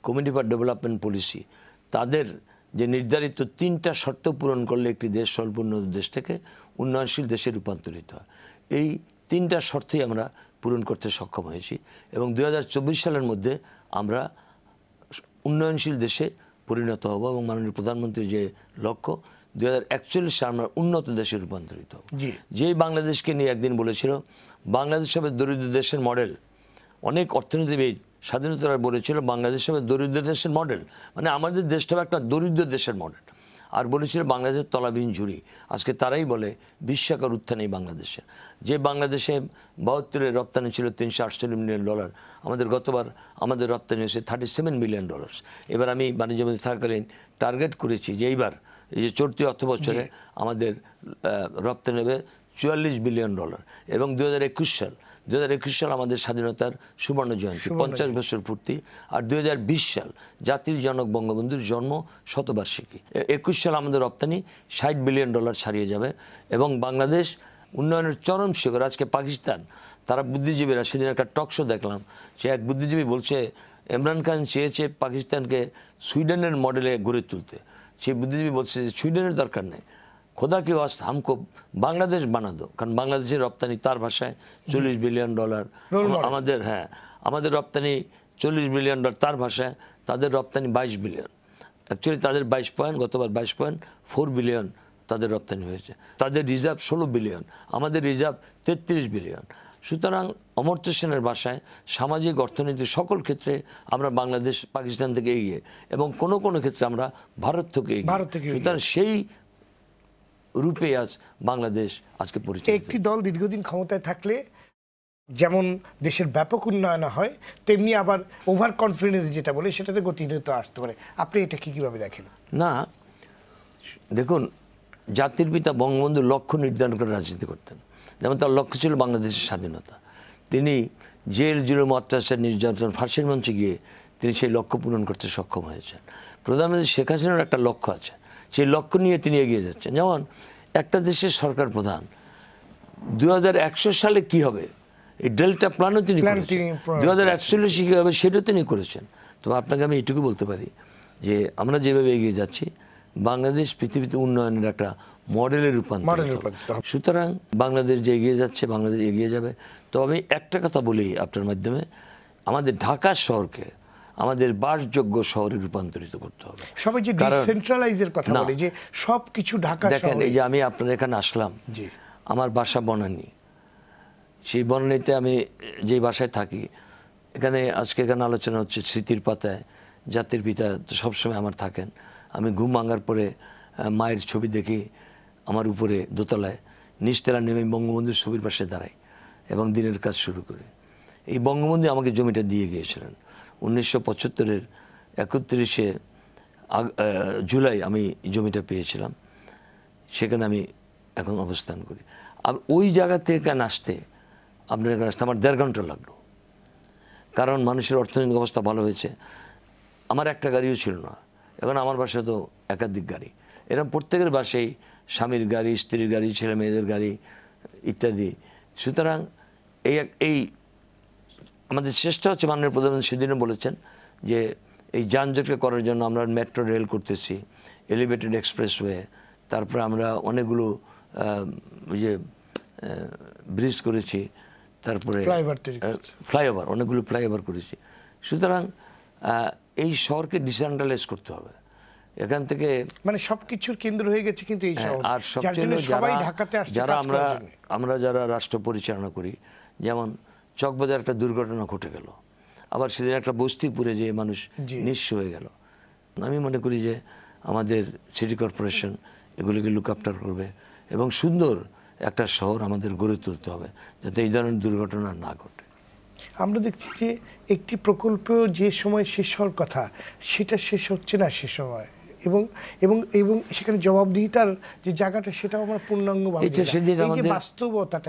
committee for development policy, তাদের যে নির্ধারিত 3টা শর্ত পূরণ করলে একটি দেশ স্বল্প উন্নত দেশ থেকে উন্নয়নশীল দেশে রূপান্তরিত হয়, এই 3টা শর্তই আমরা পূরণ করতে সক্ষম হয়েছি। এবং 2024 সালের মধ্যে আমরা উন্নয়নশীল দেশে পরিণত হব। এবং মাননীয় প্রধানমন্ত্রীর যে লক্ষ্য, 2041 সালে আমরা উন্নত দেশে রূপান্তরিত হব। যেই বাংলাদেশকে নিয়ে একদিন বলেছিল বাংলাদেশ হবে দরিদ্র দেশের মডেল। অনেক অর্থনীতিবিদ স্বাধীনতার বলেছিল বাংলাদেশ হবে দরিদ্র দেশের মডেল, মানে আমাদের দেশটা হবে একটা দরিদ্র দেশের মডেল। আর বলেছিল বাংলাদেশের তলাবিহীন ঝুড়ি। আজকে তারাই বলে বিস্ময়কর উত্থান এই বাংলাদেশে। যে বাংলাদেশে 72-এ রপ্তানি ছিল $348 মিলিয়ন, গতবার আমাদের রপ্তানি হয়েছে $37 মিলিয়ন। এবার আমি বাণিজ্য মন্ত্রী থাকাকালীন টার্গেট করেছি যে এইবার এই যে চলতি অর্থ বছরে আমাদের রপ্তানি হবে $44 বিলিয়ন। এবং 2021 সাল আমাদের স্বাধীনতার সুবর্ণ জয়ন্তী, 50 বছর পূর্তি। আর 2020 সাল জাতির জনক বঙ্গবন্ধুর জন্ম শতবার্ষিকী। 21 সাল আমাদের রপ্তানি $60 বিলিয়ন ছাড়িয়ে যাবে। এবং বাংলাদেশ উন্নয়নের চরম শিখর। আজকে পাকিস্তান, তারা বুদ্ধিজীবীরা, সেদিন একটা টক শো দেখলাম, সে এক বুদ্ধিজীবী বলছে ইমরান খান চেয়েছে পাকিস্তানকে সুইডেনের মডেলে গড়ে তুলতে। সেই বুদ্ধিজীবী বলছে যে সুইডেনের দরকার নেই, খোদা के वास्ते हमको বাংলাদেশ বানা দো। কারণ বাংলাদেশের রপ্তানি তার ভাষায় $40 বিলিয়ন। আমাদের রপ্তানি $40 বিলিয়ন, তার ভাষায় তাদের রপ্তানি 22 বিলিয়ন। অ্যাকচুয়ালি তাদের 22 পয়েন্ট, গতবার 22.4 বিলিয়ন তাদের রপ্তানি হয়েছে। তাদের রিজার্ভ 16 বিলিয়ন, আমাদের রিজার্ভ 33 বিলিয়ন। সুতরাং অমর্ত্য সেনের ভাষায় সামাজিক, অর্থনৈতিক সকল ক্ষেত্রে আমরা বাংলাদেশ পাকিস্তান থেকে এগিয়ে, এবং কোনো কোনো ক্ষেত্রে আমরা ভারত থেকে এগিয়ে। সুতরাং সেই রূপে আজ বাংলাদেশ আজকে পরিচিত।
একটি দল দীর্ঘদিন ক্ষমতায় থাকলে যেমন দেশের ব্যাপক উন্নয়ন হয়, তেমনি আবার ওভার কনফিডেন্স যেটা বলে সেটাতে গতিহীনতা আসতে পারে। আপনি এটা কীভাবে দেখেন?
না, দেখুন, জাতির পিতা বঙ্গবন্ধু লক্ষ্য নির্ধারণ করে রাজনীতি করতেন। যেমন তার লক্ষ্য ছিল বাংলাদেশের স্বাধীনতা। তিনি জেল, জুলুম, অত্যাচার, নির্যাতন, ফাঁসির মঞ্চে গিয়ে তিনি সেই লক্ষ্য পূরণ করতে সক্ষম হয়েছেন। প্রধানমন্ত্রী শেখ হাসিনার একটা লক্ষ্য আছে, সেই লক্ষ্য নিয়ে তিনি এগিয়ে যাচ্ছেন। যেমন একটা দেশের সরকার প্রধান 2001 সালে কি হবে এই ডেল্টা প্ল্যানও তিনি করেছেন, 2041 কী হবে সেটাও তিনি করেছেন। তবে আপনাকে আমি এটুকু বলতে পারি যে আমরা যেভাবে এগিয়ে যাচ্ছি, বাংলাদেশ পৃথিবীতে উন্নয়নের একটা মডেলের রূপান্তরিত। সুতরাং বাংলাদেশ যে এগিয়ে যাচ্ছে, বাংলাদেশ এগিয়ে যাবে। তো আমি একটা কথা বলি আপনার মাধ্যমে, আমাদের ঢাকা শহরকে আমাদের বাসযোগ্য শহরে রূপান্তরিত করতে হবে।
সবাই যে ডিসেন্ট্রালাইজের কথা বলে যে সবকিছু ঢাকা শহরে।
দেখেন, এই যে আমি আপনার এখানে আসলাম, আমার বাসা বনানী। সেই বনানীতে আমি যে বাসায় থাকি, আজকে এখানে আলোচনা হচ্ছে স্মৃতির পাতায়, জাতির পিতা তো সবসময় আমার থাকেন। আমি ঘুম ভাঙার পরে মায়ের ছবি দেখি আমার উপরে দোতলায়, নিচতলা নেমে বঙ্গবন্ধুর ছবির পাশে দাঁড়াই এবং দিনের কাজ শুরু করি। এই বঙ্গবন্ধু আমাকে জমিটা দিয়ে গিয়েছিলেন 1975-এর 31শে জুলাই আমি জমিটা পেয়েছিলাম। সেখানে আমি এখন অবস্থান করি। আর ওই জায়গা থেকে আসতে আপনার এখানে আসতে আমার 1.5 ঘন্টা লাগলো। কারণ মানুষের অর্থনৈতিক অবস্থা ভালো হয়েছে। আমার একটা গাড়িও ছিল না, এখন আমার বাসায় তো একাধিক গাড়ি। এরকম প্রত্যেকের বাসায় স্বামীর গাড়ি, স্ত্রীর গাড়ি, ছেলে মেয়েদের গাড়ি ইত্যাদি। সুতরাং এই আমাদের চেষ্টা হচ্ছে, মাননীয় প্রধানমন্ত্রী সেদিনও বলেছেন যে এই যানজটকে করার জন্য আমরা মেট্রো রেল করতেছি, এলিভেটেড এক্সপ্রেসওয়ে, তারপরে আমরা অনেকগুলো যে ব্রিজ করেছি, তারপরে ফ্লাইওভার, অনেকগুলো ফ্লাইওভার করেছি। সুতরাং এই শহরকে ডিসেন্ট্রালাইজ করতে হবে, এখান থেকে
মানে সবকিছুর কেন্দ্র হয়ে গেছে কিন্তু এই শহর।
আর সবচেয়ে যারা আমরা যারা রাষ্ট্র পরিচালনা করি, যেমন চকবাজার একটা দুর্ঘটনা ঘটে গেল, আবার সেদিন একটা বস্তি পুড়ে যেয়ে মানুষ নিঃস্ব হয়ে গেল। আমি মনে করি যে আমাদের সিটি কর্পোরেশন এগুলিকে লুক আফটার করবে এবং সুন্দর একটা শহর আমাদের গড়ে তুলতে হবে যাতে এই ধরনের দুর্ঘটনা না ঘটে।
আমরা দেখছি যে একটি প্রকল্প যে সময় শেষ হওয়ার কথা সেটা শেষ হচ্ছে না সে সময়, এবং এবং এবং সেখানে জবাবদিহিতার যে জায়গাটা সেটাও আমরা পূর্ণাঙ্গভাবে বাস্তবতাটা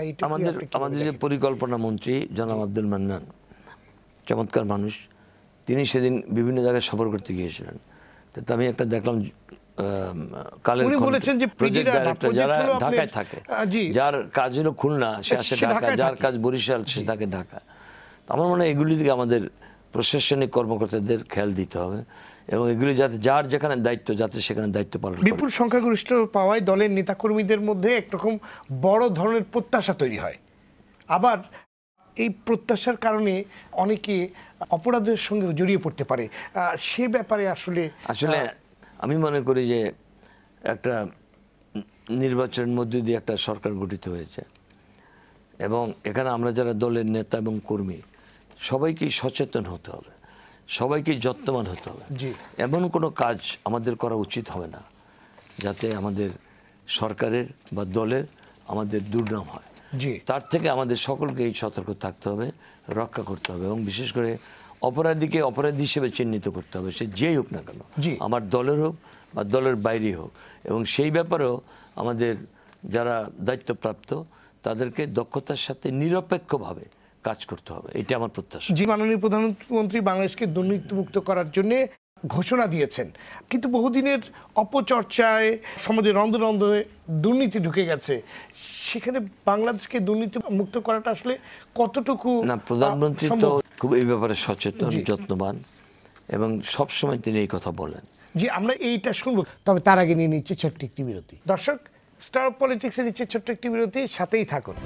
আমাদের যে পরিকল্পনা মন্ত্রী জনাব আব্দুল মান্নান, চমৎকার মানুষ, তিনি সেদিন বিভিন্ন জায়গায় সফর করতে গিয়েছিলেন। তো আমি একটা দেখলাম কালের প্রজেক্ট ডাইরেক্টর যারা ঢাকায় থাকে, যার কাজ হলো খুলনা সে আসে ঢাকা, যার কাজ বরিশাল সে থাকে ঢাকা। আমার মনে হয় এগুলি দিকে আমাদের প্রশাসনিক কর্মকর্তাদের খেয়াল দিতে হবে এবং এগুলি যাতে যার যেখানে দায়িত্ব যাতে সেখানে দায়িত্ব পালন করে।
বিপুল সংখ্যাগরিষ্ঠ পাওয়ায় দলের নেতাকর্মীদের মধ্যে একরকম বড় ধরনের প্রত্যাশা তৈরি হয়, আবার এই প্রত্যাশার কারণে অনেকে অপরাধের সঙ্গে জড়িয়ে পড়তে পারে। সে ব্যাপারে আসলে
আমি মনে করি যে একটা নির্বাচনের মধ্য দিয়ে একটা সরকার গঠিত হয়েছে এবং এখানে আমরা যারা দলের নেতা এবং কর্মী সবাইকেই সচেতন হতে হবে, সবাইকে যত্নবান হতে হবে। এমন কোনো কাজ আমাদের করা উচিত হবে না যাতে আমাদের সরকারের বা দলের আমাদের দুর্নাম হয়। তার থেকে আমাদের সকলকে এই সতর্ক থাকতে হবে, রক্ষা করতে হবে এবং বিশেষ করে অপরাধীকে অপরাধী হিসেবে চিহ্নিত করতে হবে, সে যেই হোক না কেন, আমার দলের হোক বা দলের বাইরে হোক। এবং সেই ব্যাপারেও আমাদের যারা দায়িত্বপ্রাপ্ত তাদেরকে দক্ষতার সাথে নিরপেক্ষভাবে কাজ করতে হবে, এটা আমার প্রত্যাশা।
মাননীয় প্রধানমন্ত্রী বাংলাদেশকে দুর্নীতিমুক্ত করার জন্য ঘোষণা দিয়েছেন, কিন্তু বহুদিনের অপচর্চায় সমাজে রন্ধে রন্ধে দুর্নীতি ঢুকে গেছে, সেখানে বাংলাদেশকে দুর্নীতি মুক্ত করাটা আসলে কতটুকু
না? প্রধানমন্ত্রী তো খুব এই ব্যাপারে সচেতন, যত্নবান এবং সবসময় তিনি এই কথা বলেন।
আমরা এইটা শুনবো, তবে তার আগে নিয়ে নিচ্ছে ছোট্ট একটি বিরতি। দর্শক, স্টার অফ পলিটিক্সে নিচ্ছে ছোট্ট একটি বিরতি, সাথেই থাকুন।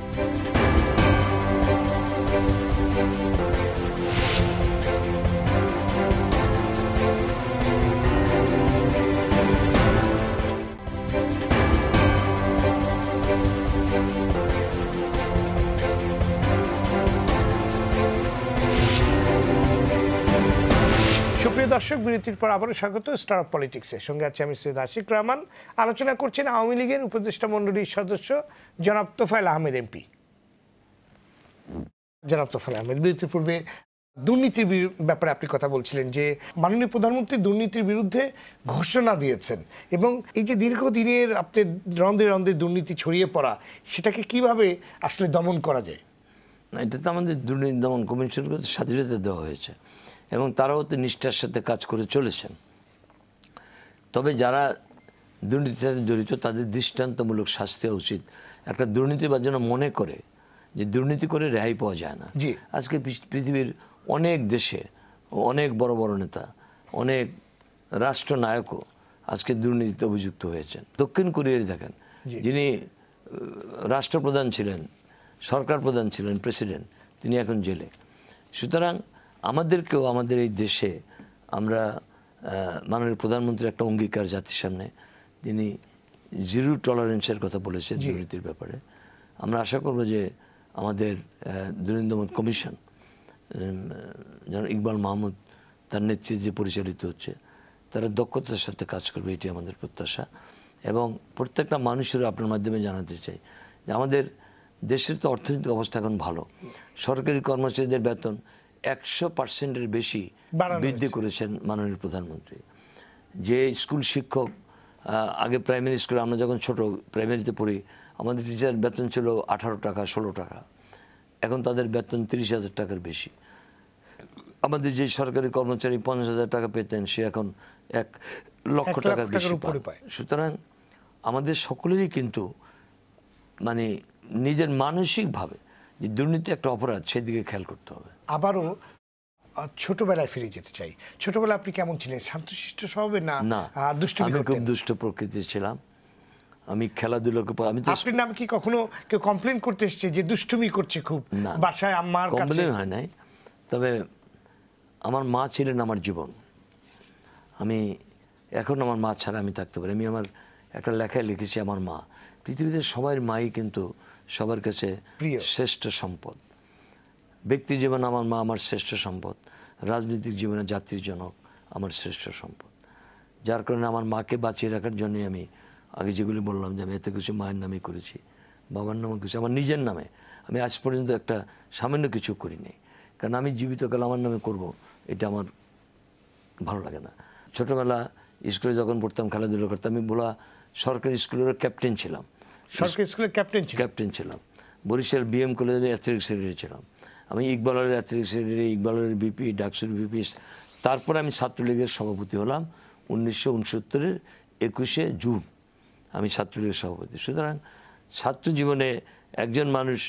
সুপ্রিয় দর্শক, বিরতির পর আবারও স্বাগত স্টার অফ পলিটিক্সের সঙ্গে আছে আমি সৈয়দ আশিক রহমান। আলোচনা করছেন আওয়ামী লীগের উপদেষ্টা মণ্ডলীর সদস্য জনাব তোফায়েল আহমেদ এমপি। জনাব তোফায়েল আহমেদ, বিরতির পূর্বে দুর্নীতির ব্যাপারে আপনি কথা বলছিলেন যে মাননীয় প্রধানমন্ত্রী দুর্নীতির বিরুদ্ধে ঘোষণা দিয়েছেন এবং এই যে দীর্ঘদিনের আপনার রন্ধে রন্ধে দুর্নীতি ছড়িয়ে পড়া, সেটাকে কিভাবে আসলে দমন করা যায়?
না, এটা তো আমাদের দুর্নীতি দমন কমিশনকে স্বাধীনতা দেওয়া হয়েছে এবং তারাও তো নিষ্ঠার সাথে কাজ করে চলেছেন। তবে যারা দুর্নীতির সাথে জড়িত তাদের দৃষ্টান্তমূলক শাস্তি হওয়া উচিত। একটা দুর্নীতিবাজ যেন মনে করে যে দুর্নীতি করে রেহাই পাওয়া যায় না। আজকে পৃথিবীর অনেক দেশে অনেক বড় বড় নেতা, অনেক রাষ্ট্রনায়কও আজকে দুর্নীতিতে অভিযুক্ত হয়েছেন। দক্ষিণ কোরিয়ায় দেখেন, যিনি রাষ্ট্রপ্রধান ছিলেন, সরকার প্রধান ছিলেন, প্রেসিডেন্ট, তিনি এখন জেলে। সুতরাং আমাদেরকেও আমাদের এই দেশে আমরা মাননীয় প্রধানমন্ত্রীর একটা অঙ্গীকার জাতির সামনে, তিনি জিরো টলারেন্সের কথা বলেছেন দুর্নীতির ব্যাপারে। আমরা আশা করব যে আমাদের দুর্নীতি দমন কমিশন যেন ইকবাল মাহমুদ তার নেতৃত্বে পরিচালিত হচ্ছে, তারা দক্ষতার সাথে কাজ করবে, এটি আমাদের প্রত্যাশা। এবং প্রত্যেকটা মানুষেরও আপনার মাধ্যমে জানাতে চাই যে আমাদের দেশের তো অর্থনৈতিক অবস্থা এখন ভালো। সরকারি কর্মচারীদের বেতন 100% বেশি বৃদ্ধি করেছেন মাননীয় প্রধানমন্ত্রী। যে স্কুল শিক্ষক, আগে প্রাইমারি স্কুলে আমরা যখন ছোট প্রাইমারিতে পড়ি আমাদের টিচার বেতন ছিল 18 টাকা 16 টাকা, এখন তাদের বেতন 30,000 টাকার বেশি। আমাদের যে সরকারি কর্মচারী 50,000 টাকা পেতেন সে এখন 1 লক্ষ টাকার বেশি পায়। সুতরাং আমাদের সকলেরই কিন্তু মানে নিজের মানসিকভাবে যে দুর্নীতি একটা অপরাধ সেদিকে খেয়াল করতে হবে।
আবারও ছোটবেলায় ফিরে যেতে চাই। ছোটবেলায় আপনি কেমন ছিলেন? শান্তশিষ্ট স্বভাবের না দুষ্টুমি করতেন?
আমি খুব দুষ্ট প্রকৃতির ছিলাম। আমি খেলাধুলাকে
আপনার নামে কি কখনো কেউ কমপ্লেন করতে এসেছে যে দুষ্টুমি করছে খুব বাসায় আম্মার কাছে?
কমপ্লেন হয় নাই, তবে আমার মা ছিলেন আমার জীবন। আমি এখন আমার মা ছাড়া আমি থাকতে পারি। আমি আমার একটা লেখায় লিখেছি আমার মা। পৃথিবীতে সবার মাই কিন্তু সবার কাছে শ্রেষ্ঠ সম্পদ। ব্যক্তি জীবনে আমার মা আমার শ্রেষ্ঠ সম্পদ, রাজনৈতিক জীবনে জাতির জনক আমার শ্রেষ্ঠ সম্পদ। যার কারণে আমার মাকে বাঁচিয়ে রাখার জন্যই আমি আগে যেগুলি বললাম যে আমি এত কিছু মায়ের নামে করেছি, বাবার নামে কিছু, আমার নিজের নামে আমি আজ পর্যন্ত একটা সামান্য কিছু করিনি। কারণ আমি জীবিতকাল আমার নামে করব এটা আমার ভালো লাগে না। ছোটোবেলা স্কুলে যখন পড়তাম খেলাধুলা করতাম, আমি ভোলা সরকারি স্কুলের ক্যাপ্টেন ছিলাম।
সরকারি স্কুলের ক্যাপ্টেন
ছিলাম। বরিশাল বিএম কলেজের অ্যাথলেটিক্স সেক্রেটারি ছিলাম। আমি ইকবালের অ্যাথলেটিক্স সেক্রেটারি, ইকবালের বিপি, ডাকসুর বিপি। তারপরে আমি ছাত্রলীগের সভাপতি হলাম 1969-এর 21শে জুন আমি ছাত্রলীগের সভাপতি। সুতরাং ছাত্র জীবনে একজন মানুষ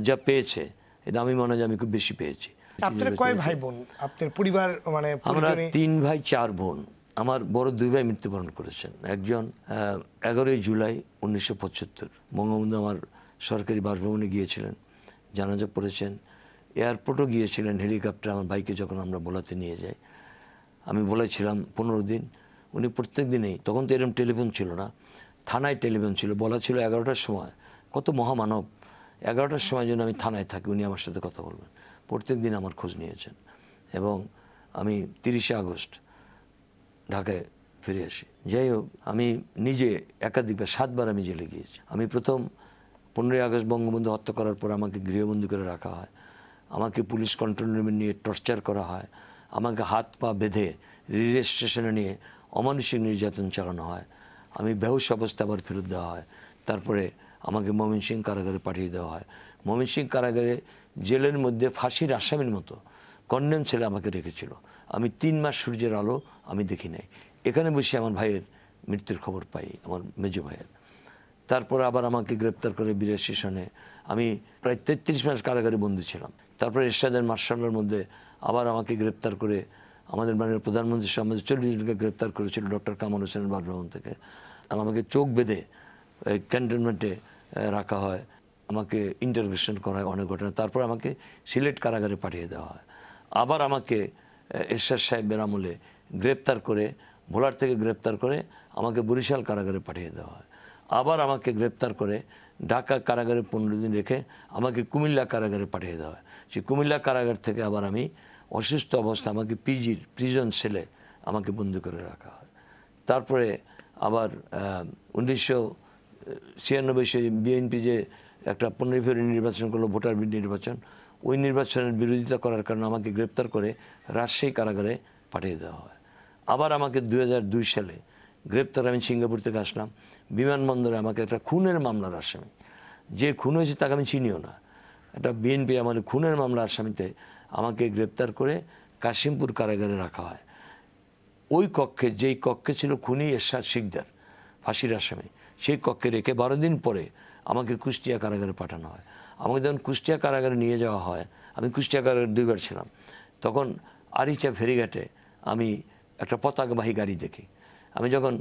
যা পেয়েছে এটা আমি মনে হয় আমি খুব বেশি পেয়েছি।
আপনারা কয় ভাই বোন? আপনার পরিবার মানে?
আমরা 3 ভাই 4 বোন। আমার বড় 2 ভাই মৃত্যুবরণ করেছেন। একজন 11ই জুলাই 1975 বঙ্গবন্ধু আমার সরকারি বাসভবনে গিয়েছিলেন, জানাজা পড়েছেন। এয়ারপোর্টও গিয়েছিলেন হেলিকপ্টার আমার ভাইকে যখন আমরা ভোলাতে নিয়ে যাই। আমি বলেছিলাম 15 দিন। উনি প্রত্যেক দিনেই, তখন তো এরকম টেলিফোন ছিল না, থানায় টেলিফোন ছিল, বলা ছিল 11টার সময়, কত মহামানব, 11টার সময় যেন আমি থানায় থাকি, উনি আমার সাথে কথা বলবেন। প্রত্যেক দিন আমার খোঁজ নিয়েছেন এবং আমি 30শে আগস্ট ঢাকায় ফিরে আসি। যাই হোক, আমি নিজে একাধিকবার 7বার আমি জেলে গিয়েছি। আমি প্রথম 15ই আগস্ট বঙ্গবন্ধু হত্যা করার পর আমাকে গৃহবন্দী করে রাখা হয়, আমাকে পুলিশ কন্ট্রোল রুমে নিয়ে টর্চার করা হয়, আমাকে হাত পা বেঁধে রেল স্টেশনে নিয়ে অমানুষিক নির্যাতন চালানো হয়, আমি বেহুশ অবস্থা আবার ফেরত দেওয়া হয়। তারপরে আমাকে ময়মনসিংহ কারাগারে পাঠিয়ে দেওয়া হয়। ময়মনসিংহ কারাগারে জেলের মধ্যে ফাঁসির আসামির মতো কন্ডেম ছেলে আমাকে রেখেছিল। আমি 3 মাস সূর্যের আলো আমি দেখি নাই। এখানে বসে আমার ভাইয়ের মৃত্যুর খবর পাই, আমার মেজো ভাইয়ের। তারপর আবার আমাকে গ্রেপ্তার করে 82 সনে আমি প্রায় 33 মাস কারাগারে বন্দী ছিলাম। তারপরে এরশাদের মার্শালের মধ্যে আবার আমাকে গ্রেপ্তার করে আমাদের মাননীয় প্রধানমন্ত্রী সহ আমাদের 40 জনকে গ্রেপ্তার করেছিল ডক্টর কামাল হোসেনের বাসভবন থেকে। আমাকে চোখ বেঁধে ক্যান্টনমেন্টে রাখা হয়, আমাকে ইন্টারোগেশন করা হয় অনেক ঘটনা। তারপর আমাকে সিলেট কারাগারে পাঠিয়ে দেওয়া হয়। আবার আমাকে এরশাদ সাহেবের আমলে গ্রেপ্তার করে, ভোলার থেকে গ্রেপ্তার করে আমাকে বরিশাল কারাগারে পাঠিয়ে দেওয়া হয়। আবার আমাকে গ্রেপ্তার করে ঢাকা কারাগারে 15 দিন রেখে আমাকে কুমিল্লা কারাগারে পাঠিয়ে দেওয়া হয়। সেই কুমিল্লা কারাগার থেকে আবার আমি অসুস্থ অবস্থা আমাকে প্রিজন সেলে আমাকে বন্দি করে রাখা হয়। তারপরে আবার 1996 বিএনপি যে একটা 15 ফেব্রুয়ারি নির্বাচন করলো, ভোটার নির্বাচন, ওই নির্বাচনের বিরোধিতা করার কারণে আমাকে গ্রেপ্তার করে রাজশাহী কারাগারে পাঠিয়ে দেওয়া হয়। আবার আমাকে 2002 সালে গ্রেপ্তার, আমি সিঙ্গাপুর থেকে আসলাম, বিমানবন্দরে আমাকে একটা খুনের মামলার আসামি, যে খুন হয়েছে তাকে আমি চিনিও না, একটা বিএনপি আমার খুনের মামলার আসামিতে আমাকে গ্রেপ্তার করে কাশিমপুর কারাগারে রাখা হয়। ওই কক্ষে, যেই কক্ষে ছিল খুনি এরশাদ শিকদার ফাঁসির আসামি, সেই কক্ষে রেখে 12 দিন পরে আমাকে কুষ্টিয়া কারাগারে পাঠানো হয়। আমাকে যখন কুষ্টিয়া কারাগারে নিয়ে যাওয়া হয়, আমি কুষ্টিয়া কারাগারে 2 বার ছিলাম, তখন আরিচা ফেরিঘাটে আমি একটা পতাকাবাহী গাড়ি দেখি। আমি যখন,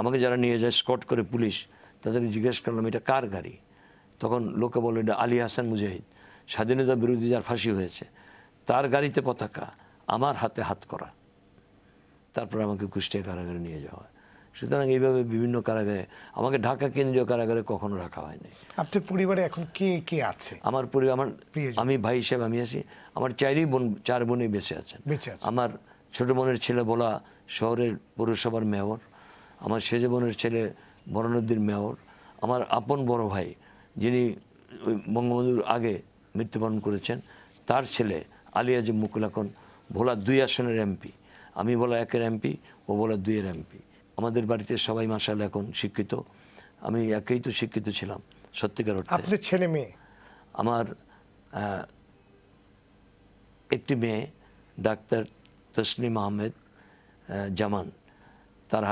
আমাকে যারা নিয়ে যায় স্কট করে পুলিশ, তাদেরকে জিজ্ঞেস করলাম এটা কার গাড়ি, তখন লোকে বলল এটা আলী হাসান মুজাহিদ, স্বাধীনতা বিরোধী যার ফাঁসি হয়েছে, তার গাড়িতে পতাকা, আমার হাতে হাত করা। তারপর আমাকে কুষ্টিয়া কারাগারে নিয়ে যাওয়া হয়। সুতরাং এইভাবে বিভিন্ন কারাগারে, আমাকে ঢাকা কেন্দ্রীয় কারাগারে কখনো রাখা হয়নি।
আপনার পরিবারে এখন কে কে আছে?
আমার পরিবার, আমি ভাই হিসেবে আমি আছি, আমার 4 বোনই বেঁচে আছেন। আমার ছোট বোনের ছেলে ভোলা শহরের পৌরসভার মেয়র, আমার সেজ বোনের ছেলে বরনদ্দির মেয়র, আমার আপন বড় ভাই যিনি বঙ্গবন্ধুর আগে মৃত্যুবরণ করেছেন, তার ছেলে আলী আজিম মুকুল এখন ভোলা 2 আসনের এমপি, আমি ভোলা 1-এর এমপি, ও ভোলা 2-এর এমপি। আমাদের বাড়িতে সবাই মাশাআল্লাহ এখন শিক্ষিত, আমি একেই তো শিক্ষিত ছিলাম সত্যিকার অর্থে।
আপনার ছেলে মেয়ে?
আমার একটি মেয়ে ডাক্তার তসলিম আহমেদ জামান, তার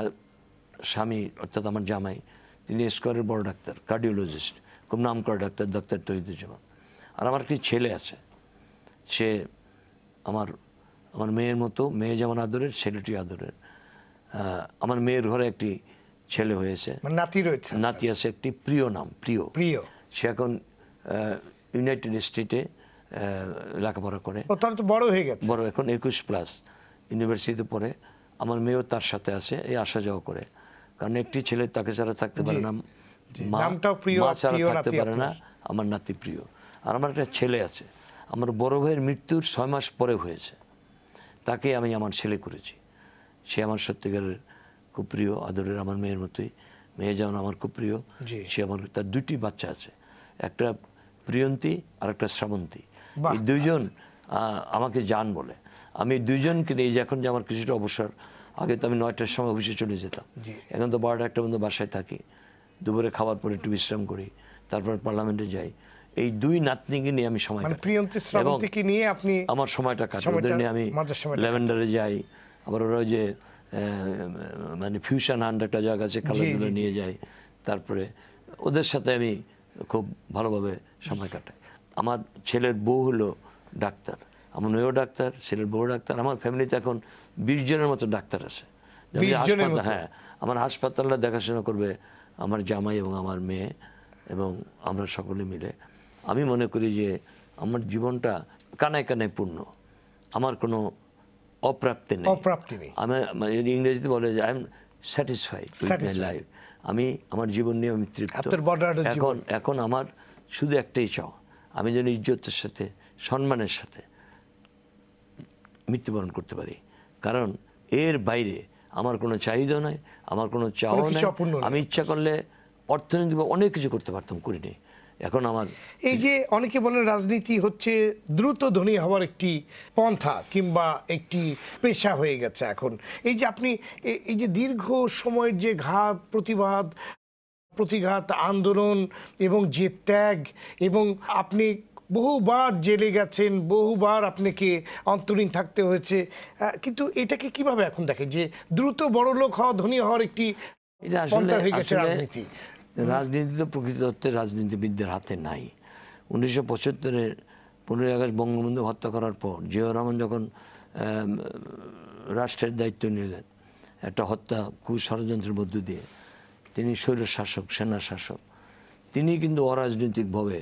স্বামী অর্থাৎ আমার জামাই, তিনি স্কোয়ারের বড় ডাক্তার, কার্ডিওলজিস্ট, খুব নাম করা ডাক্তার, ডাক্তার তহিদুজ্জামান। আর আমার একটি ছেলে আছে, সে আমার মেয়ের মতো, মেয়ে যেমন আদরের, ছেলেটি আদরের। আমার মেয়ের ঘরে একটি ছেলে হয়েছে,
নাতি রয়েছে,
নাতি আছে একটি, প্রিয় নাম, প্রিয়। সে এখন ইউনাইটেড স্টেটে লেখাপড়া করে,
তার তো বড় হয়ে গেছে,
বড়, এখন 21+ ইউনিভার্সিটিতে পড়ে। আমার মেয়েও তার সাথে আছে, এই আসা যাওয়া করে, কারণ একটি ছেলে তাকে ছাড়া থাকতে পারে না, মা ছাড়া থাকতে পারে না, আমার নাতি প্রিয়। আর আমার একটা ছেলে আছে, আমার বড় ভাইয়ের মৃত্যুর 6 মাস পরে হয়েছে, তাকে আমি আমার ছেলে করেছি। সে আমার সত্যিকারের খুব প্রিয়, আদরের, আমার মেয়ের মতোই। মেয়ে যেমন আমার খুব প্রিয়, সে আমার, তার 2টি বাচ্চা আছে, একটা প্রিয়ন্তী আর একটা শ্রাবন্তী। এই 2জন আমাকে জান বলে। আমি 2জনকে নিয়ে যে এখন যে আমার কিছুটা অবসর, আগে তো আমি 9টার সময় অফিসে চলে যেতাম, এখন তো 12টা 1টা পর্যন্ত বাসায় থাকি, দুপুরে খাবার পরে একটু বিশ্রাম করি, তারপর পার্লামেন্টে যাই। এই 2 নাতনিকে নিয়ে আমি সময় কাটাই,
নিয়ে আপনি
আমার সময়টা কাটাই। ওদের নিয়ে আমি ল্যাভেন্ডারে যাই, আবার ওরা যে মানে ফিউশন হান্ড একটা জায়গা আছে, খেলাধুলো নিয়ে যাই, তারপরে ওদের সাথে আমি খুব ভালোভাবে সময় কাটাই। আমার ছেলের বউ হলো ডাক্তার, আমার মেয়েও ডাক্তার, ছেলের বউ ডাক্তার। আমার ফ্যামিলিতে এখন 20 জনের মতো ডাক্তার আছে। হ্যাঁ, আমার হাসপাতালটা দেখাশোনা করবে আমার জামাই এবং আমার মেয়ে এবং আমরা সকলে মিলে। আমি মনে করি যে আমার জীবনটা কানায় কানায় পূর্ণ, আমার কোনো অপ্রাপ্তি নেই। আমি ইংরেজিতে বলে যে I am satisfied with my life. আমি আমার জীবন নিয়ে আমি তৃপ্ত। এখন আমার শুধু একটাই চাও, আমি যেন ইজ্জতের সাথে, সম্মানের সাথে মৃত্যুবরণ করতে পারি। কারণ এর বাইরে আমার কোনো চাহিদা নাই, আমার কোনো চাওয়া নাই। আমি ইচ্ছা করলে অর্থনৈতিক অনেক কিছু করতে পারতাম, করিনি। এখন আমার
এই যে অনেকে বলেন রাজনীতি হচ্ছে দ্রুত ধনী হওয়ার একটি পন্থা কিংবা একটি পেশা হয়ে গেছে এখন। এই যে আপনি এই যে দীর্ঘ সময়ের যে প্রতিঘাত আন্দোলন এবং যে ত্যাগ, এবং আপনি বহুবার জেলে গেছেন, বহুবার আপনাকে অন্তরীণ থাকতে হয়েছে, কিন্তু এটাকে কিভাবে এখন দেখেন যে দ্রুত বড়লোক হওয়া, ধনী হওয়ার একটি পন্থা হয়ে গেছে রাজনীতি?
রাজনীতি তো প্রকৃত অর্থে রাজনীতিবিদদের হাতে নাই। 1975-এর 15ই আগস্ট বঙ্গবন্ধু হত্যা করার পর জিয়াউর রহমান যখন রাষ্ট্রের দায়িত্ব নিলেন, একটা হত্যা ষড়যন্ত্রের মধ্য দিয়ে, তিনি স্বৈর শাসক, সেনা শাসক, তিনি কিন্তু অরাজনৈতিকভাবে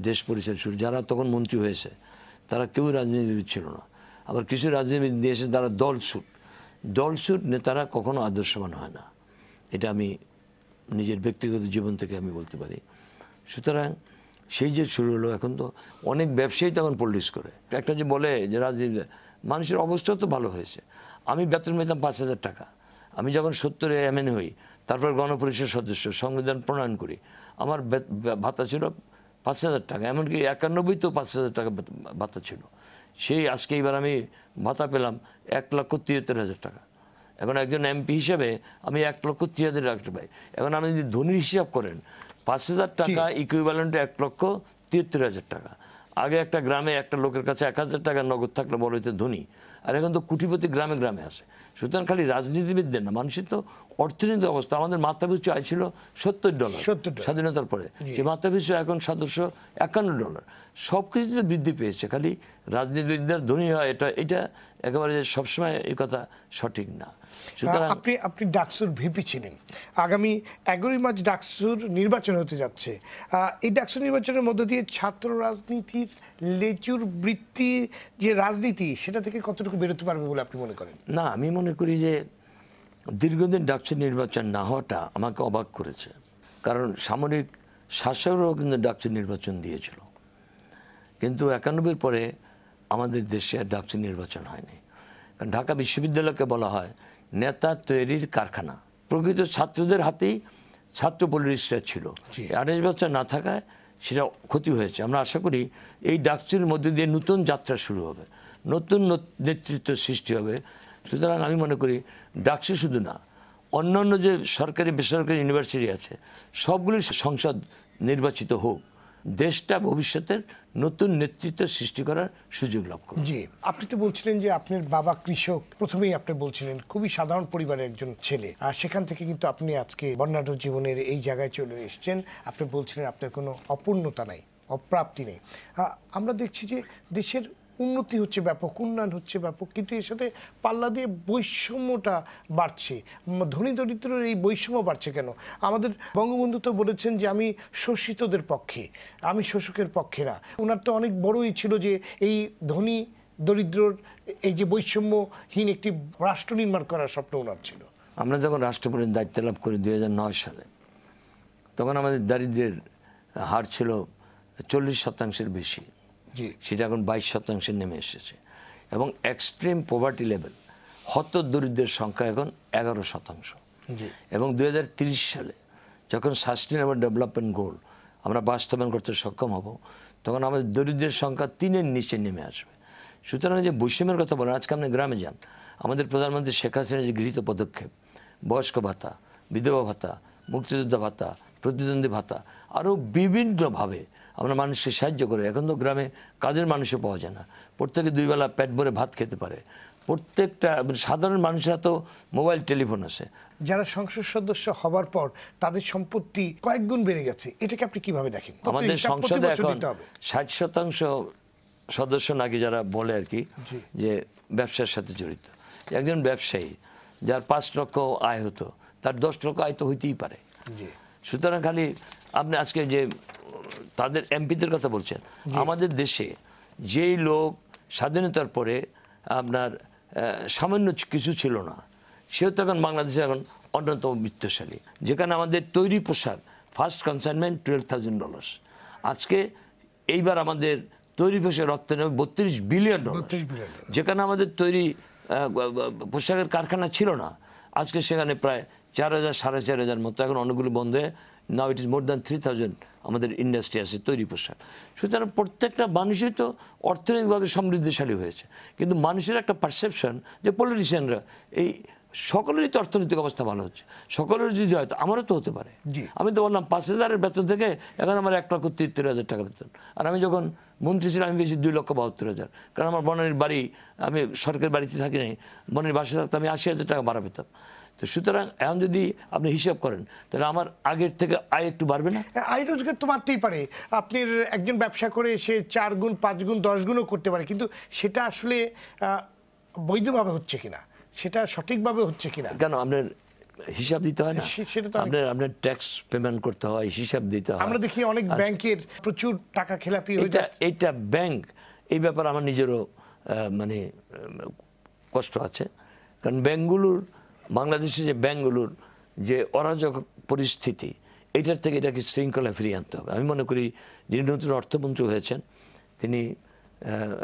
দেশ পরিচালনা শুরু। যারা তখন মন্ত্রী হয়েছে তারা কেউ রাজনীতিবিদ ছিল না। আবার কিছু রাজনীতিবিদ দিয়েছে তারা দলছুট নেতারা কখনো আদর্শবান হয় না, এটা আমি নিজের ব্যক্তিগত জীবন থেকে আমি বলতে পারি। সুতরাং সেই যে শুরু হলো, এখন তো অনেক ব্যবসায়ী তখন পলিটিক্স করে। একটা যে বলে যে রাজনীতি, মানুষের অবস্থা তো ভালো হয়েছে। আমি বেতন পেতাম 5,000 টাকা। আমি যখন 70-এ এমএনএ হই, তারপর গণপরিষদ সদস্য, সংবিধান প্রণয়ন করি, আমার ভাতা ছিল 5,000 টাকা। এমনকি 91 তো 5,000 টাকা ভাতা ছিল। সেই আজকে এবার আমি ভাতা পেলাম 1,73,000 টাকা। এখন একজন এমপি হিসেবে আমি 1,73,000 টাকা পাই। এখন আপনি যদি ধনীর হিসাব করেন, 5,000 টাকা ইকুইভ্যালেন্ট 1,73,000 টাকা। আগে একটা গ্রামে একটা লোকের কাছে 1,000 টাকা নগদ থাকলে বড় হইতে ধনী, আর এখন তো কোটিপতি গ্রামে গ্রামে আছে। সুতরাং খালি রাজনীতিবিদদের না, মানুষের তো অর্থনৈতিক অবস্থা। আমাদের মাথাপিছু আয় ছিল $70 স্বাধীনতার পরে, যে মাথাপিছু এখন সদস্য $51। সব কিছুতে বৃদ্ধি পেয়েছে, খালি রাজনীতিবিদদের ধনী হয় এটা একেবারে সবসময় এই কথা সঠিক না।
আপনি ডাকসুর ভিপি ছিলেন, আগামী 11ই মার্চ ডাকসুর নির্বাচন হতে যাচ্ছে। এই ডাকসুর নির্বাচনের মধ্য দিয়ে ছাত্র রাজনীতির লেজুর বৃত্তি যে রাজনীতি, সেটা থেকে কতটুকু বেরোতে পারবে বলে আপনি মনে করেন?
না, আমি মনে করি যে দীর্ঘদিন ডাকসুর নির্বাচন না হওয়াটা আমাকে অবাক করেছে। কারণ সামরিক শাসকরাও কিন্তু ডাকসুর নির্বাচন দিয়েছিল, কিন্তু 91-এর পরে আমাদের দেশে আর ডাকসুর নির্বাচন হয়নি। কারণ ঢাকা বিশ্ববিদ্যালয়কে বলা হয় নেতা তৈরির কারখানা। প্রকৃত ছাত্রদের হাতেই ছাত্র পলিটিক্সটা ছিল। 28 বছর না থাকায় সেটা ক্ষতি হয়েছে। আমরা আশা করি এই ডাকসুর মধ্যে দিয়ে নতুন যাত্রা শুরু হবে, নতুন নেতৃত্ব সৃষ্টি হবে। সুতরাং আমি মনে করি ডাকসু শুধু না, অন্যান্য যে সরকারি বেসরকারি ইউনিভার্সিটি আছে সবগুলির সংসদ নির্বাচিত হোক, দেশটা ভবিষ্যতের নতুন নেতৃত্ব সৃষ্টি করার সুযোগ লাভ করবে।
জি, আপনি তো বলছিলেন যে আপনার বাবা কৃষক, প্রথমেই আপনি বলছিলেন খুবই সাধারণ পরিবারের একজন ছেলে, আর সেখান থেকে কিন্তু আপনি আজকে বর্ণাঢ্য জীবনের এই জায়গায় চলে এসেছেন। আপনি বলছিলেন আপনার কোনো অপূর্ণতা নাই, অপ্রাপ্তি নেই। আমরা দেখছি যে দেশের উন্নতি হচ্ছে ব্যাপক, উন্নয়ন হচ্ছে ব্যাপক, কিন্তু এর সাথে পাল্লা দিয়ে বৈষম্যটা বাড়ছে। ধনী দরিদ্রের এই বৈষম্য বাড়ছে কেন? আমাদের বঙ্গবন্ধু তো বলেছেন যে আমি শোষিতদের পক্ষে, আমি শোষকের পক্ষে না। ওনার তো অনেক বড়ই ছিল যে এই ধনী দরিদ্রর এই যে বৈষম্যহীন একটি রাষ্ট্র নির্মাণ করার স্বপ্ন ওনার ছিল।
আমরা যখন রাষ্ট্রপতির দায়িত্ব লাভ করি 2009 সালে, তখন আমাদের দারিদ্র্যের হার ছিল 40% বেশি, সেটা এখন 22% নেমে এসেছে। এবং এক্সট্রিম পভার্টি লেভেল, হত দরিদ্রের সংখ্যা এখন 11%। এবং 2030 সালে যখন সাস্টেনেবল ডেভেলপমেন্ট গোল আমরা বাস্তবায়ন করতে সক্ষম হব, তখন আমাদের দরিদ্রের সংখ্যা 3-এর নিচে নেমে আসবে। সুতরাং যে বৈষম্যের কথা বলেন, আজকে আপনি গ্রামে যান, আমাদের প্রধানমন্ত্রী শেখ হাসিনার যে গৃহীত পদক্ষেপ, বয়স্ক ভাতা, বিধবা ভাতা, মুক্তিযোদ্ধা ভাতা, প্রতিদ্বন্দ্বী ভাতা, আরও বিভিন্নভাবে আমরা মানুষকে সাহায্য করে, এখন তো গ্রামে কাজের মানুষও পাওয়া যায় না, প্রত্যেকে 2 বেলা পেট ভরে ভাত খেতে পারে। প্রত্যেকটা সাধারণ মানুষরা তো মোবাইল টেলিফোন আছে।
যারা সংসদ সদস্য হবার পর তাদের সম্পত্তি কয়েক গুণ বেড়ে গেছে, এটাকে আপনি কিভাবে দেখেন?
আমাদের সংসদে এখন 60% সদস্য নাকি যারা বলে আর কি যে ব্যবসার সাথে জড়িত। একজন ব্যবসায়ী যার 5 লক্ষ আয় হতো, তার 10 লক্ষ আয় তো হইতেই পারে। সুতরাং খালি আপনি আজকে যে তাদের এমপিদের কথা বলছেন, আমাদের দেশে যেই লোক স্বাধীনতার পরে আপনার সামান্য কিছু ছিল না, সেও তো এখন বাংলাদেশে এখন অন্যতম বিত্তশালী। যেখানে আমাদের তৈরি পোশাক ফার্স্ট কনসাইনমেন্ট $12,000, আজকে এইবার আমাদের তৈরি পোশাক রপ্তানি হবে $32 বিলিয়ন। যেখানে আমাদের তৈরি পোশাকের কারখানা ছিল না, আজকে সেখানে প্রায় 4,000 4,500 মতো, এখন অনেকগুলো বন্ধ হয়ে নাও ইট ইজ মোর দ্যান 3,000 আমাদের ইন্ডাস্ট্রি আছে তৈরি পোশাক। সুতরাং প্রত্যেকটা মানুষই তো অর্থনৈতিকভাবে সমৃদ্ধশালী হয়েছে, কিন্তু মানুষের একটা পারসেপশন যে পলিটিশিয়ানরা এই সকলেরই তো অর্থনৈতিক অবস্থা ভালো হচ্ছে, সকলের যদি হয়তো আমারও তো হতে পারে। আমি তো বললাম 5,000-এর বেতন থেকে এখন আমার 1,73,000 টাকা বেতন, আর আমি যখন মন্ত্রী ছিলাম আমি বেশি 2,72,000, কারণ আমার বনানীর বাড়ি, আমি সরকারি বাড়িতে থাকি নাই, বনানীর বাসায় থাকতে আমি 80,000 টাকা ভাড়া পেতাম। তো সুতরাং এখন যদি আপনি হিসাব করেন, তাহলে আমার আগের থেকে আয় একটু বাড়বে না?
আয় রোজগার তো বাড়তেই পারে, আপনার একজন ব্যবসা করে সে 4 গুণ 5 গুণ 10 গুণও করতে পারে, কিন্তু সেটা আসলে বৈধভাবে হচ্ছে কিনা, সেটা সঠিকভাবে হচ্ছে কিনা,
কেন আপনার হিসাব দিতে হয় না?
সেটা তো
আপনার ট্যাক্স পেমেন্ট করতে হয়, হিসাব দিতে হয়।
আমরা দেখি অনেক ব্যাংকের প্রচুর টাকা খেলাপি হয়ে যায়।
এটা ব্যাংক, এই ব্যাপারে আমার নিজেরও মানে কষ্ট আছে, কারণ ব্যাংকগুলোর, বাংলাদেশে যে ব্যাংকগুলোর যে অরাজক পরিস্থিতি, এইটার থেকে এটাকে শৃঙ্খলা ফিরিয়ে আনতে হবে। আমি মনে করি যিনি নতুন অর্থমন্ত্রী হয়েছেন তিনি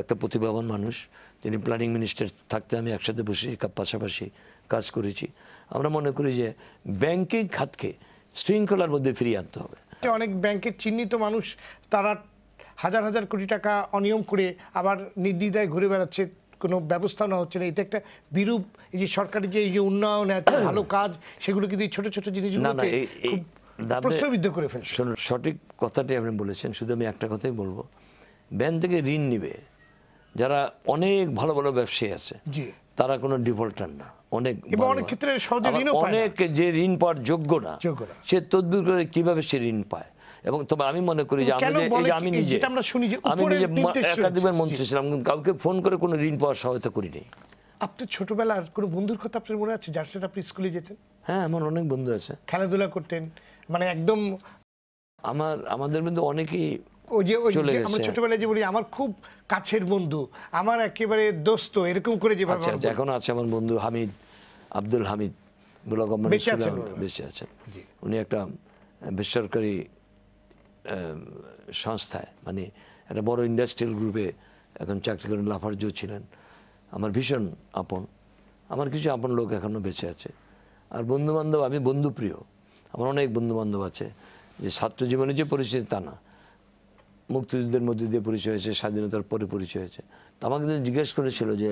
একটা প্রতিভাবান মানুষ, তিনি প্ল্যানিং মিনিস্টার থাকতে আমি একসাথে বসে পাশাপাশি কাজ করেছি। আমরা মনে করি যে ব্যাংকিং খাতকে শৃঙ্খলার মধ্যে ফিরিয়ে আনতে হবে।
অনেক ব্যাংকের চিহ্নিত মানুষ তারা হাজার হাজার কোটি টাকা অনিয়ম করে আবার নির্দ্বিধায় ঘুরে বেড়াচ্ছে, কোনো ব্যবস্থা নেওয়া হচ্ছে না। এটা একটা বিরূপ, এই যে সরকারি যে এই যে উন্নয়ন, এত ভালো কাজ, সেগুলো কিন্তু ছোট ছোট জিনিসগুলোতে প্রশ্নবিদ্ধ করে ফেলছে।
সঠিক কথাটি আপনি বলেছেন, শুধু আমি একটা কথাই বলবো, ব্যাংক থেকে ঋণ নিবে যারা অনেক ভালো ভালো ব্যবসায়ী আছে, তারা কোনো ডিফল্টার না, অনেক
ক্ষেত্রে
অনেক যে ঋণ পাওয়ার যোগ্য না, সে তদবির করে কিভাবে সে ঋণ পায়। এবং তবে আমি মনে করি যে আমি নিজে একাধিকবার মন্ত্রী ছিলাম, কাউকে ফোন করে কোনো ঋণ পাওয়ার সহায়তা করিনি।
আপনার ছোটবেলার কোনো বন্ধুর কথা আপনার মনে আছে যার সাথে আপনি স্কুলে যেতেন?
হ্যাঁ, আমার অনেক বন্ধু আছে, খেলাধুলা
করতেন, মানে একদম
আমাদের মধ্যে অনেকেই
আমরা ছোটবেলায় যে বলি আমার খুব কাছের বন্ধু, আমার একেবারে দোস্ত, এরকম করে যে
এখন আছে আমার বন্ধু হামিদ, আব্দুল হামিদ, বেঁচে আছেন। উনি একটা বেসরকারি সংস্থায়, মানে একটা বড় ইন্ডাস্ট্রিয়াল গ্রুপে এখন চাকরি করেন, লাফার্জ ছিলেন, আমার ভীষণ আপন। আমার কিছু আপন লোক এখনও বেঁচে আছে। আর বন্ধুবান্ধব, আমি বন্ধুপ্রিয়, আমার অনেক বন্ধুবান্ধব আছে। যে ছাত্র জীবনে যে পরিচয় তা না, মুক্তিযুদ্ধের মধ্যে দিয়ে পরিচয় হয়েছে, স্বাধীনতার পরে পরিচয় হয়েছে। তো আমাকে জিজ্ঞেস করেছিল যে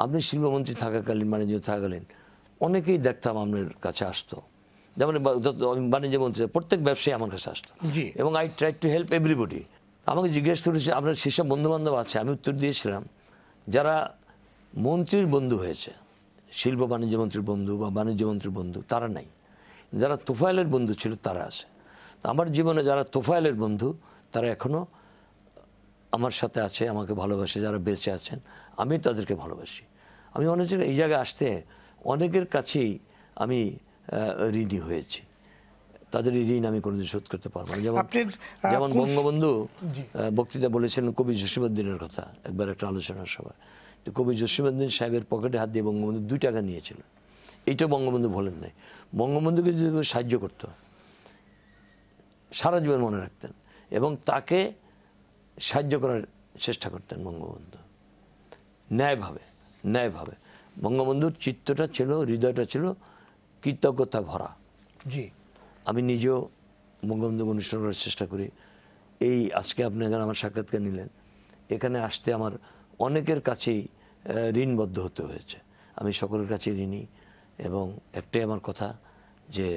আপনি শিল্পমন্ত্রী থাকাকালীন, বাণিজ্য থাকাকালীন অনেকেই দেখতাম আপনার কাছে আসতো, যেমন বাণিজ্য মন্ত্রী প্রত্যেক ব্যবসায়ী আমার কাছে আসতো
জি।
এবং I try to help everybody. আমাকে জিজ্ঞেস করেছে আপনার সেসব বন্ধুবান্ধব আছে, আমি উত্তর দিয়েছিলাম যারা মন্ত্রীর বন্ধু হয়েছে, শিল্প বাণিজ্য মন্ত্রীর বন্ধু বা বাণিজ্য মন্ত্রীর বন্ধু তারা নাই, যারা তোফায়েলের বন্ধু ছিল তারা আছে। আমার জীবনে যারা তোফায়েলের বন্ধু তারা এখনও আমার সাথে আছে, আমাকে ভালোবাসে, যারা বেঁচে আছেন আমি তাদেরকে ভালোবাসি। আমি অনেক এই জায়গায় আসতে অনেকের কাছেই আমি ঋণী হয়েছি, তাদের এই ঋণ আমি কোনোদিন শোধ করতে পারবো না। যেমন বঙ্গবন্ধু বক্তৃতা বলেছিলেন কবি জসিমউদ্দিনের কথা একবার একটা আলোচনার সভায়, তো কবি জসিমউদ্দিন সাহেবের পকেটে হাত দিয়ে বঙ্গবন্ধু 2 টাকা নিয়েছিলেন। এইটা বঙ্গবন্ধু বলেন নাই। বঙ্গবন্ধুকে যদি কেউ সাহায্য করতো সারা জীবন মনে রাখতেন এবং তাকে সাহায্য করার চেষ্টা করতেন বঙ্গবন্ধু ন্যায়ভাবে। বঙ্গবন্ধুর চিত্তটা ছিল, হৃদয়টা ছিল কৃতজ্ঞতা ভরা।
জি,
আমি নিজেও বঙ্গবন্ধুকে অনুষ্ঠান করার চেষ্টা করি। এই আজকে আপনি এখানে আমার সাক্ষাৎকার নিলেন, এখানে আসতে আমার অনেকের কাছেই ঋণবদ্ধ হতে হয়েছে। আমি সকলের কাছে ঋণী এবং একটাই আমার কথা যে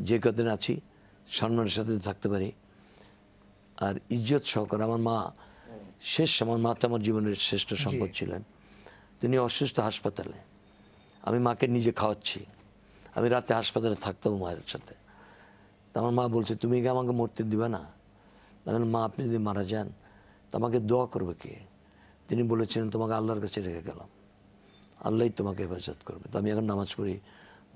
যে কদিন আছি সম্মানের সাথে থাকতে পারি আর ইজ্জত সহকারে। আমার মা আমার মা তো আমার জীবনের শ্রেষ্ঠ সম্পদ ছিলেন। তিনি অসুস্থ হাসপাতালে, আমি মাকে নিজে খাওয়াচ্ছি, আমি রাতে হাসপাতালে থাকতাম মায়ের সাথে। তা আমার মা বলছে তুমি কি আমাকে মরতে দিবে না? আমি বললাম মা আপনি যদি মারা যান তো আমাকে দোয়া করবে কে? তিনি বলেছিলেন তোমাকে আল্লাহর কাছে রেখে গেলাম, আল্লাহই তোমাকে হেফাজত করবে। তো আমি এখন নামাজ পড়ি,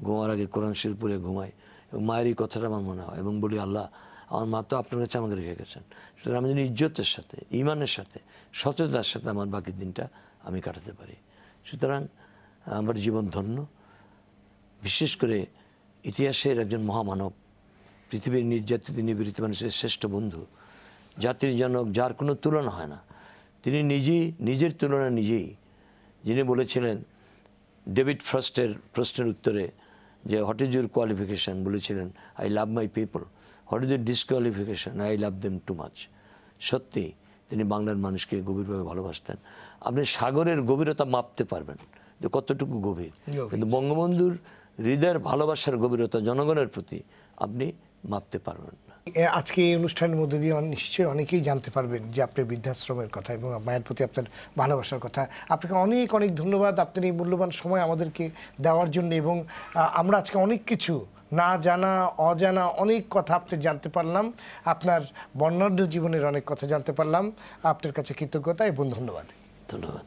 ঘুমার আগে কোরআন শরীফ পড়ে ঘুমাই এবং মায়ের এই কথাটা আমার মনে হয় এবং বলি আল্লাহ আমার মা তো আপনার কাছে আমাকে রেখে গেছেন, সুতরাং আমি যেন ইজ্জতের সাথে, ইমানের সাথে, সততার সাথে আমার বাকি দিনটা আমি কাটাতে পারি। সুতরাং আমার জীবন ধন্য। বিশেষ করে ইতিহাসের একজন মহামানব, পৃথিবীর নির্যাতিত নিপীড়িত মানুষের শ্রেষ্ঠ বন্ধু, জাতির জনক, যার কোনো তুলনা হয় না। তিনি নিজের তুলনা নিজেই, যিনি বলেছিলেন ডেভিড ফ্রস্টের প্রশ্নের উত্তরে যে হোয়াট ইজ ইউর কোয়ালিফিকেশান, বলেছিলেন I love my people. What is your ডিসকোয়ালিফিকেশান, I love them too much. সত্যি তিনি বাংলার মানুষকে গভীরভাবে ভালোবাসতেন। আপনি সাগরের গভীরতা মাপতে পারবেন যে কতটুকু গভীর, কিন্তু বঙ্গবন্ধুর হৃদয়ের ভালোবাসার গভীরতা জনগণের প্রতি আপনি মাপতে পারবেন না।
আজকে এই অনুষ্ঠানের মধ্যে দিয়ে নিশ্চয়ই অনেকেই জানতে পারবেন যে আপনার বৃদ্ধাশ্রমের কথা এবং মায়ের প্রতি আপনার ভালোবাসার কথা। আপনাকে অনেক অনেক ধন্যবাদ আপনার এই মূল্যবান সময় আমাদেরকে দেওয়ার জন্য। এবং আমরা আজকে অনেক কিছু না জানা অজানা অনেক কথা আপনি জানতে পারলাম, আপনার বর্ণাঢ্য জীবনের অনেক কথা জানতে পারলাম। আপনার কাছে কৃতজ্ঞতা এবং ধন্যবাদ।
ধন্যবাদ।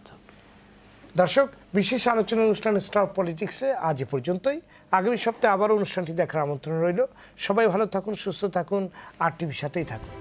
দর্শক, বিশেষ আলোচনা অনুষ্ঠান স্টার পলিটিক্সে আজ এ পর্যন্তই। আগামী সপ্তাহে আবারও অনুষ্ঠানটি দেখার আমন্ত্রণ রইল। সবাই ভালো থাকুন, সুস্থ থাকুন, আর টিভির সাথেই থাকুন।